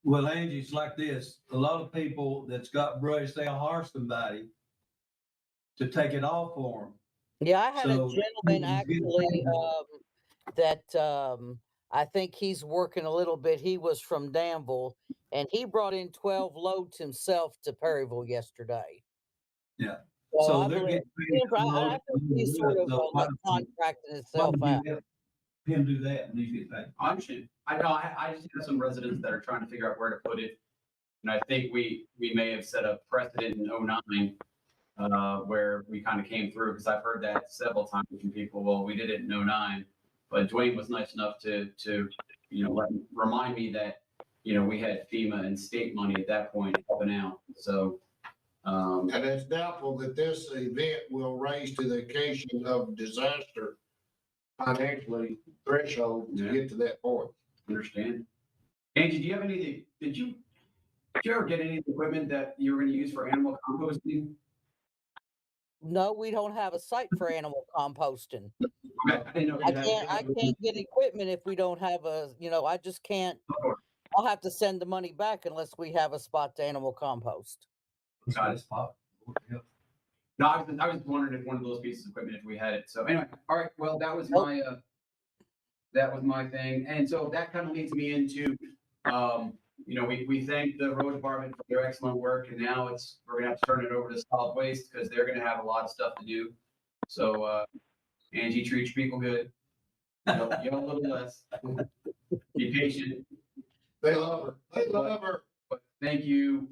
Well, Angie, it's like this. A lot of people that's got brush, they'll hire somebody to take it off for them. Yeah, I had a So, gentleman actually, that, I think he's working a little bit. He was from Danville and he brought in 12 loads himself to Perryville yesterday. Yeah. So So I they're believe, getting paid. I think he's sort of like contracting himself out. Him do that and he's getting paid. I understand. I know, I just have some residents that are trying to figure out where to put it. And I think we may have set a precedent in 09, where we kind of came through, because I've heard that several times from people. Well, we did it in 09, but Duane was nice enough to remind me that, we had FEMA and state money at that point helping out. So, And it's doubtful that this event will raise to the occasion of disaster financially threshold to get to that point. understand. Angie, do you have anything? Did you ever get any equipment that you were going to use for animal composting? No, we don't have a site for animal composting. Okay, I didn't know. If you had- I can't get equipment if we don't have I just can't. I'll have to send the money back unless we have a spot to animal compost. Got it. No, I was wondering if one of those pieces of equipment, if we had it. So anyway, all right. Well, that was my thing, and so that kind of leads me into, we thank the road department for their excellent work, and now we're gonna have to turn it over to solid waste because they're gonna have a lot of stuff to do. So Angie, treat your people good. Yell a little less. Be patient. They love her. They love her. But thank you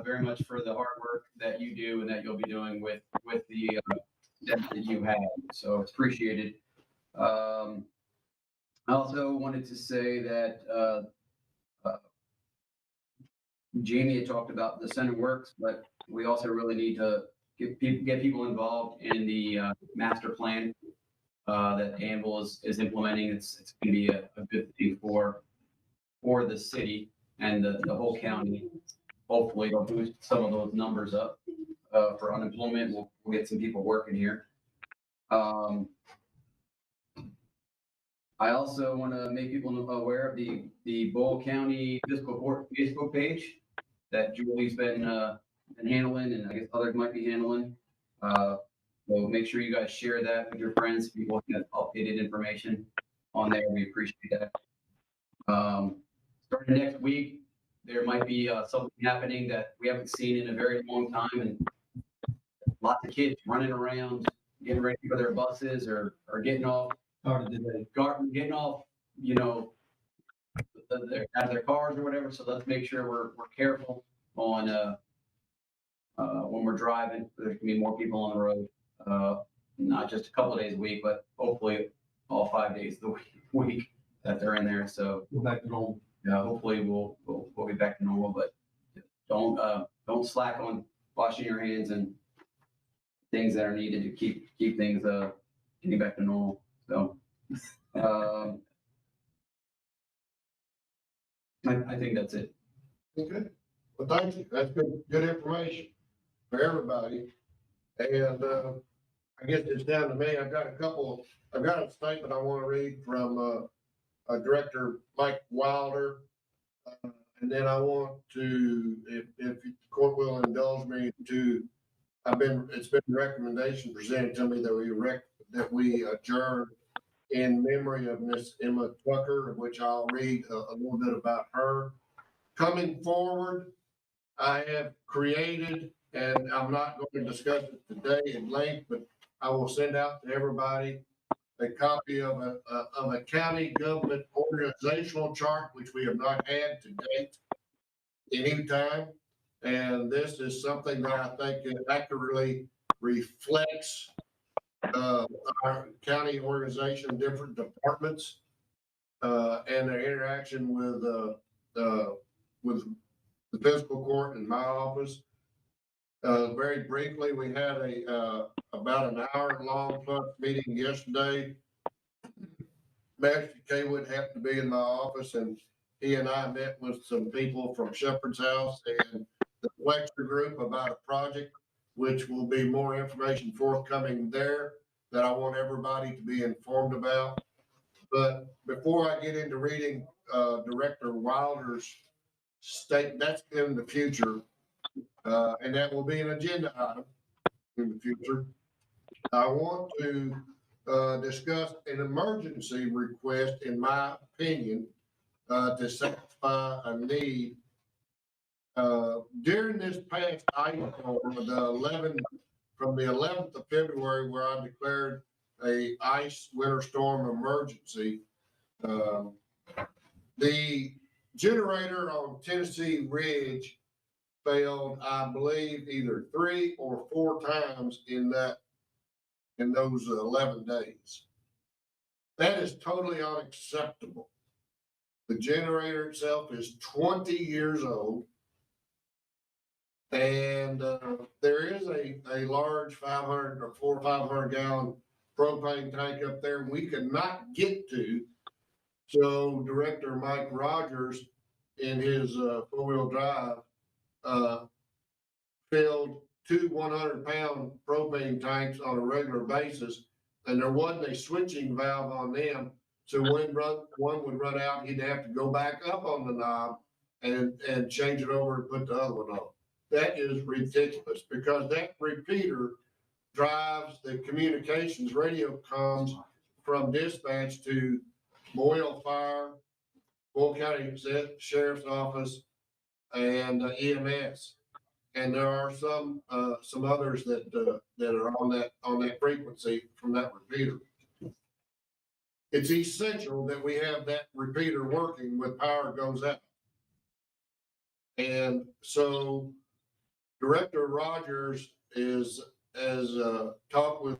very much for the hard work that you do and that you'll be doing with the steps that you have. So it's appreciated. I also wanted to say that Jamie had talked about the center works, but we also really need to get people involved in the master plan that Campbell is implementing. It's going to be a good thing for the city and the whole county. Hopefully it'll boost some of those numbers up for unemployment. We'll get some people working here. I also want to make people aware of the Boyle County Fiscal Court Facebook page that Julie's been handling, and I guess others might be handling. So make sure you guys share that with your friends. People get updated information on there. We appreciate that. Starting next week, there might be something happening that we haven't seen in a very long time, and lots of kids running around, getting ready for their buses or getting off. Getting off, out of their cars or whatever. So let's make sure we're careful on when we're driving. There's gonna be more people on the road, not just a couple of days a week, but hopefully all 5 days of the week that they're in there. So Go back to normal. yeah, hopefully we'll get back to normal, but don't slack on washing your hands and things that are needed to keep things getting back to normal. So I think that's it. Okay. Well, thank you. That's good information for everybody. And I guess it's down to me. I've got a statement I want to read from Director Mike Wilder. And then I want to, if the court will indulge me to, it's been a recommendation presented to me that we adjourn in memory of Miss Emma Tucker, which I'll read a little bit about her. Coming forward, I have created and I'm not going to discuss it today in length, but I will send out to everybody a copy of a county government organizational chart, which we have not had to date any time. And this is something that I think it accurately reflects our county organization, different departments, and their interaction with the fiscal court and my office. Very briefly, we had about an hour-long plus meeting yesterday. Magistrate Kaywood happened to be in my office, and he and I met with some people from Shepherd's House and the Wagner group about a project, which will be more information forthcoming there that I want everybody to be informed about. But before I get into reading Director Wilder's statement, that's in the future, and that will be an agenda item in the future. I want to discuss an emergency request, in my opinion, to satisfy a need. During this past ice storm, from the 11th of February, where I declared a ice winter storm emergency, the generator on Tennessee Ridge failed, I believe, either 3 or 4 times in those 11 days. That is totally unacceptable. The generator itself is 20 years old. And there is a large 500 or 400 or 500 gallon propane tank up there we could not get to. So Director Mike Rogers, in his 4-wheel drive, filled 2 100-pound propane tanks on a regular basis, and there wasn't a switching valve on them. So when one would run out, he'd have to go back up on the knob and change it over and put the other one on. That is ridiculous, because that repeater drives the communications radio comms from dispatch to Boyle Fire, Boyle County Sheriff's Office, and EMS. And there are some others that are on that frequency from that repeater. It's essential that we have that repeater working when power goes out. And so Director Rogers has talked with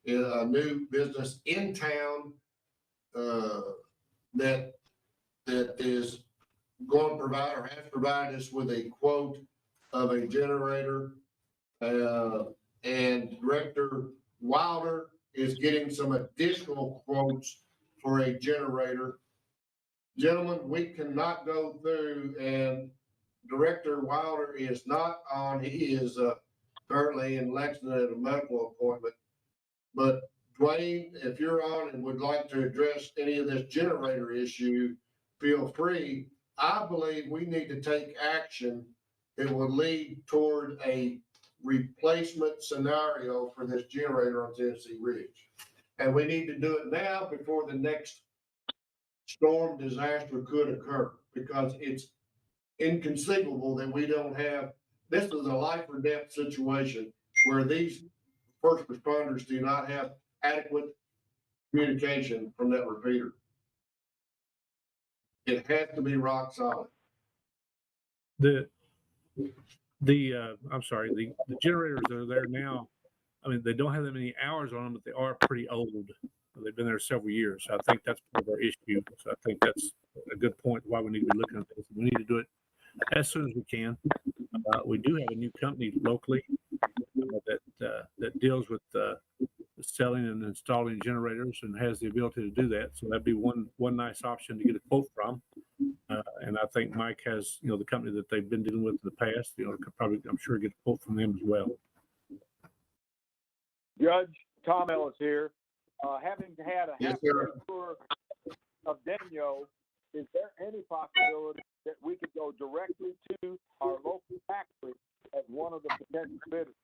a new business in town that is going to provide or has provided us with a quote of a generator. And Director Wilder is getting some additional quotes for a generator. Gentlemen, we cannot go through, and Director Wilder is not on. He is currently in Lexington at a medical appointment. But Duane, if you're on and would like to address any of this generator issue, feel free. I believe we need to take action that will lead toward a replacement scenario for this generator on Tennessee Ridge. And we need to do it now before the next storm disaster could occur, because it's inconceivable that we don't have, this is a life or death situation where these first responders do not have adequate communication from that repeater. It has to be rock solid. The generators that are there now, I mean, they don't have that many hours on them, but they are pretty old. They've been there several years. So I think that's part of our issue. So I think that's a good point why we need to be looking at this. We need to do it as soon as we can. We do have a new company locally that deals with selling and installing generators and has the ability to do that. So that'd be one nice option to get a quote from. And I think Mike has, the company that they've been dealing with in the past, could probably, I'm sure, get a quote from them as well. Judge Tom Ellis here. Having had a Yes, half sir. tour of Denyo, is there any possibility that we could go directly to our local factory as one of the potential bidders?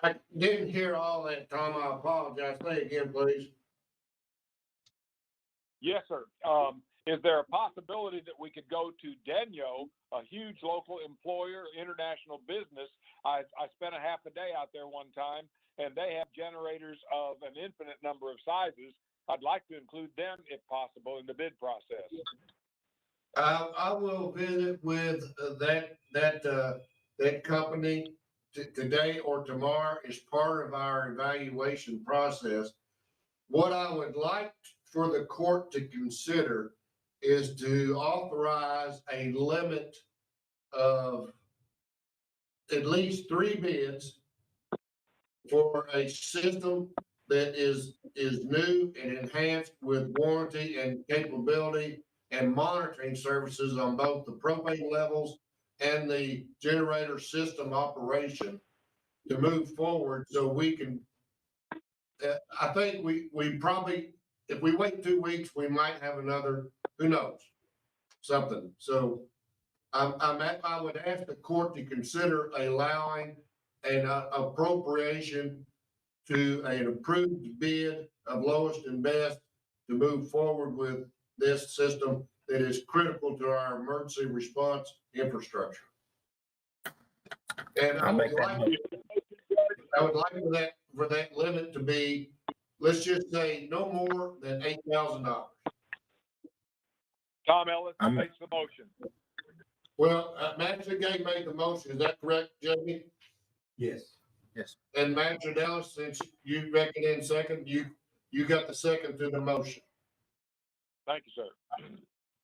I didn't hear all that, Tom. I apologize. Say again, please. Yes, sir. is there a possibility that we could go to Denyo, a huge local employer, international business? I spent a half a day out there one time, and they have generators of an infinite number of sizes. I'd like to include them, if possible, in the bid process. I will visit with that company today or tomorrow as part of our evaluation process. What I would like for the court to consider is to authorize a limit of at least 3 bids for a system that is new and enhanced with warranty and capability and monitoring services on both the propane levels and the generator system operation to move forward so we can, I think we probably, if we wait 2 weeks, we might have another, who knows, something. So I would ask the court to consider allowing an appropriation to an approved bid of lowest and best to move forward with this system that is critical to our emergency response infrastructure. And I would like for that limit to be, let's just say, no more than $8,000. Tom Ellis makes the motion. Well, Magistrate Gay made the motion. Is that correct, Jamie? Yes. Yes. And Magistrate Ellis, since you recommend second, you got the second to the motion. Thank you, sir.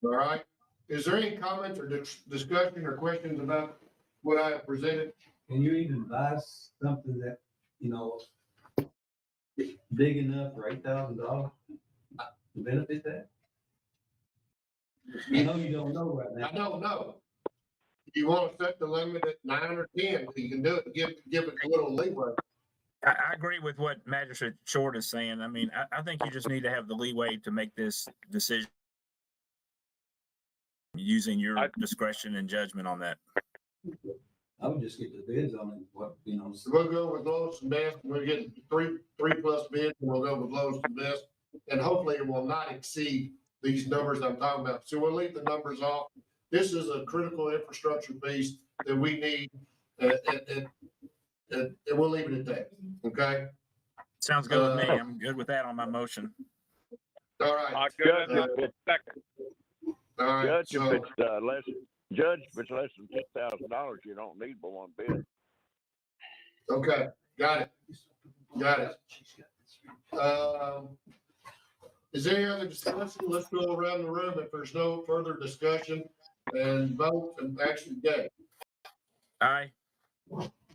All right. Is there any comments or discussion or questions about what I have presented? Can you even buy something that, you know, big enough for $8,000 to benefit that? I know you don't know right now. I don't know. If you want to set the limit at 9 or 10, you can do it. Give it a little leeway. I agree with what Magistrate Short is saying. I mean, I think you just need to have the leeway to make this decision using your discretion and judgment on that. I would just get the bids on it, what, you know. So we'll go with lowest and best. We'll get three plus bids, and we'll go with lowest and best. And hopefully it will not exceed these numbers I'm talking about. So we'll leave the numbers off. This is a critical infrastructure piece that we need, and we'll leave it at that, okay? Sounds good with me. I'm good with that on my motion. All right. Second. All right. Judge, if it's less than $10,000, you don't need but one bid. Okay, got it. Is there any other discussion? Let's go around the room if there's no further discussion and vote and action today. Aye.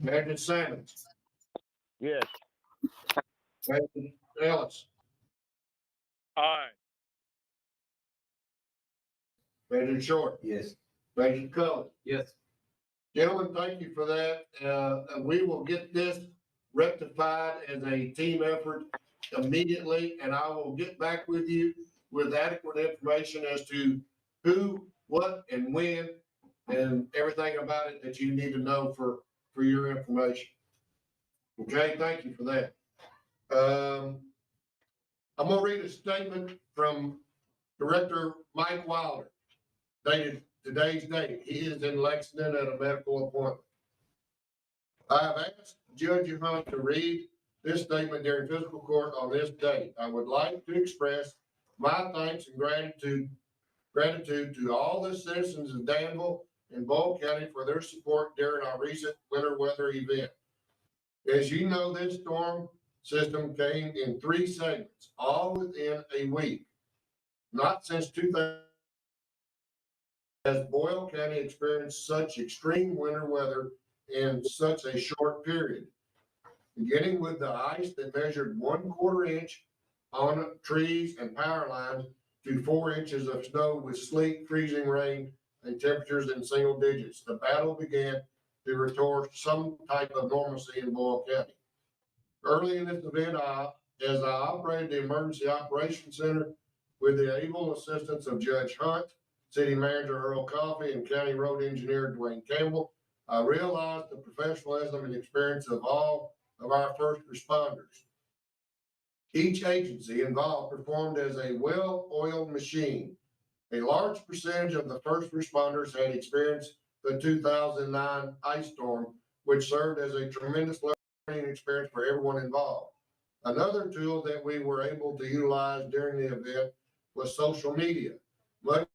Magistrate Salmons. Yes. Magistrate Ellis. Aye. Magistrate Short. Yes. Magistrate Cullen. Yes. Gentlemen, thank you for that. We will get this rectified as a team effort immediately, and I will get back with you with adequate information as to who, what, and when, and everything about it that you need to know for your information. Okay, thank you for that. I'm gonna read a statement from Director Mike Wilder, dated today's date. He is in Lexington at a medical appointment. I have asked Judge Hunt to read this statement during fiscal court on this date. I would like to express my thanks and gratitude to all the citizens of Danville and Boyle County for their support during our recent winter weather event. As you know, this storm system came in 3 segments, all within a week. Not since 2000 has Boyle County experienced such extreme winter weather in such a short period. Beginning with the ice that measured 1/4 inch on trees and power lines to 4 inches of snow with sleet, freezing rain, and temperatures in single digits. The battle began to restore some type of normalcy in Boyle County. Early in this event, as I operated the Emergency Operations Center with the able assistance of Judge Hunt, City Manager Earl Coffey, and County Road Engineer Duane Campbell, I realized the professionalism and experience of all of our first responders. Each agency involved performed as a well-oiled machine. A large percentage of the first responders had experienced the 2009 ice storm, which served as a tremendous learning experience for everyone involved. Another tool that we were able to utilize during the event was social media, much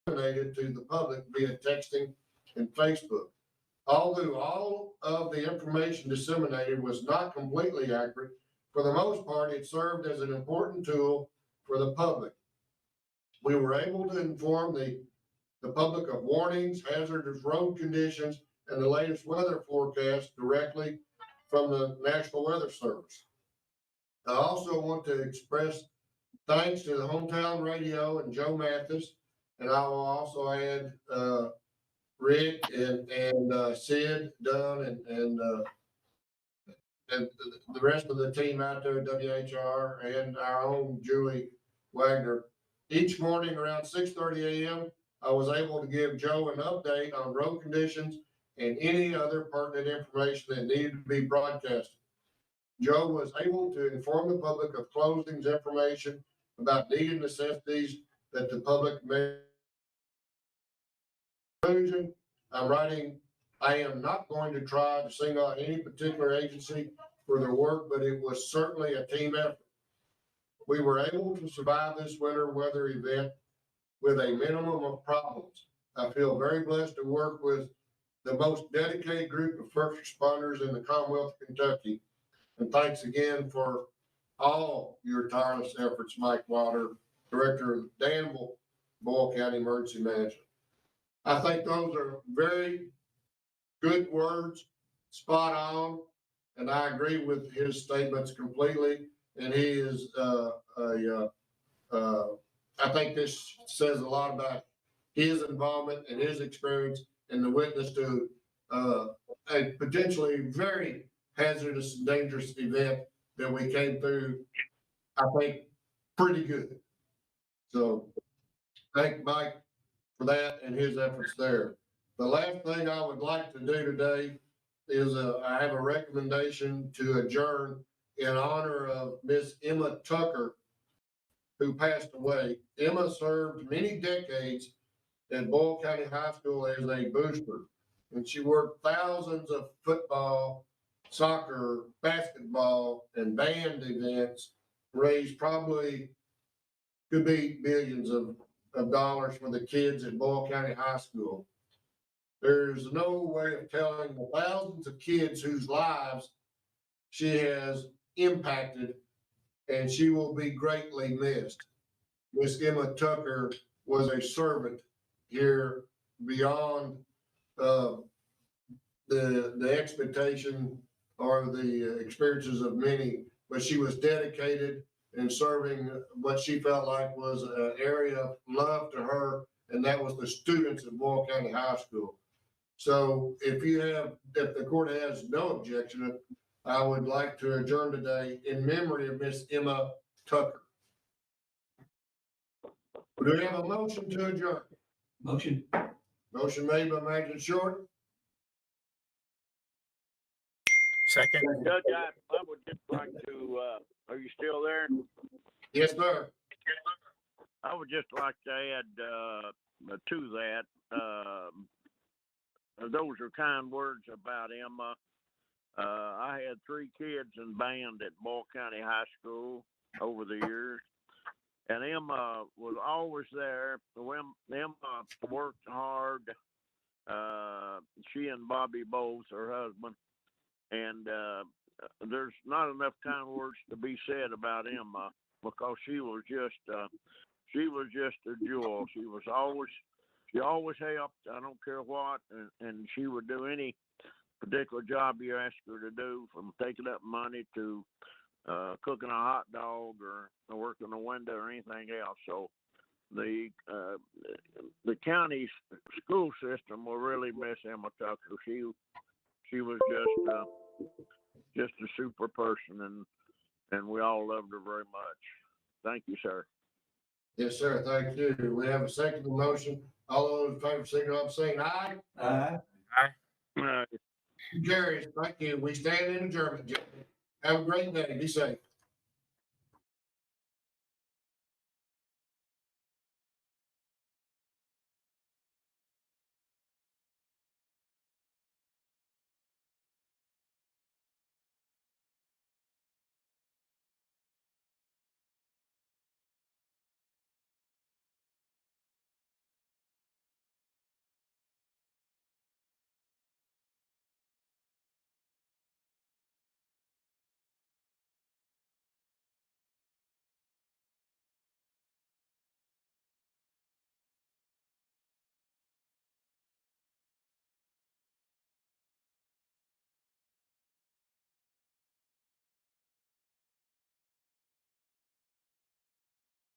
disseminated to the public via texting and Facebook. Although all of the information disseminated was not completely accurate, for the most part, it served as an important tool for the public. We were able to inform the public of warnings, hazardous road conditions, and the latest weather forecast directly from the National Weather Service. I also want to express thanks to the Hometown Radio and Joe Mathis, and I will also add Rick and Sid Dunn and the rest of the team out there at WHR and our own Julie Wagner. Each morning around 6:30 a.m., I was able to give Joe an update on road conditions and any other pertinent information that needed to be broadcasted. Joe was able to inform the public of closings information about needed necessities that the public may. Conclusion, I am not going to try to single out any particular agency for their work, but it was certainly a team effort. We were able to survive this winter weather event with a minimum of problems. I feel very blessed to work with the most dedicated group of first responders in the Commonwealth of Kentucky. And thanks again for all your tireless efforts, Mike Water, Director of Danville, Boyle County Emergency Management. I think those are very good words, spot on, and I agree with his statements completely. And he is, I think this says a lot about his involvement and his experience and the witness to a potentially very hazardous and dangerous event that we came through, I think, pretty good. So thank Mike for that and his efforts there. The last thing I would like to do today is I have a recommendation to adjourn in honor of Miss Emma Tucker, who passed away. Emma served many decades at Boyle County High School as a booster, and she worked thousands of football, soccer, basketball, and band events, raised probably could be billions of dollars for the kids at Boyle County High School. There's no way of telling the thousands of kids whose lives she has impacted, and she will be greatly missed. Miss Emma Tucker was a servant here beyond the expectation or the experiences of many, but she was dedicated in serving what she felt like was an area of love to her, and that was the students at Boyle County High School. So if the court has no objection, I would like to adjourn today in memory of Miss Emma Tucker. Do we have a motion to adjourn? Motion. Motion made by Magistrate Short. Second. Judge, I would just like to, are you still there? Yes, sir. I would just like to add to that. Those are kind words about Emma. I had 3 kids in band at Boyle County High School over the years, and Emma was always there. Emma worked hard. She and Bobby both, her husband, and there's not enough kind words to be said about Emma, because she was just a jewel. She always helped. I don't care what, and she would do any particular job you ask her to do, from taking up money to cooking a hot dog or working a window or anything else. So the county school system will really miss Emma Tucker. She was just a super person, and we all loved her very much. Thank you, sir. Yes, sir. Thank you. We have a second motion. All those in favor, signify by saying aye. Aye. Aye. Carries. Thank you. We stand in adjournment. Have a great day. Be safe.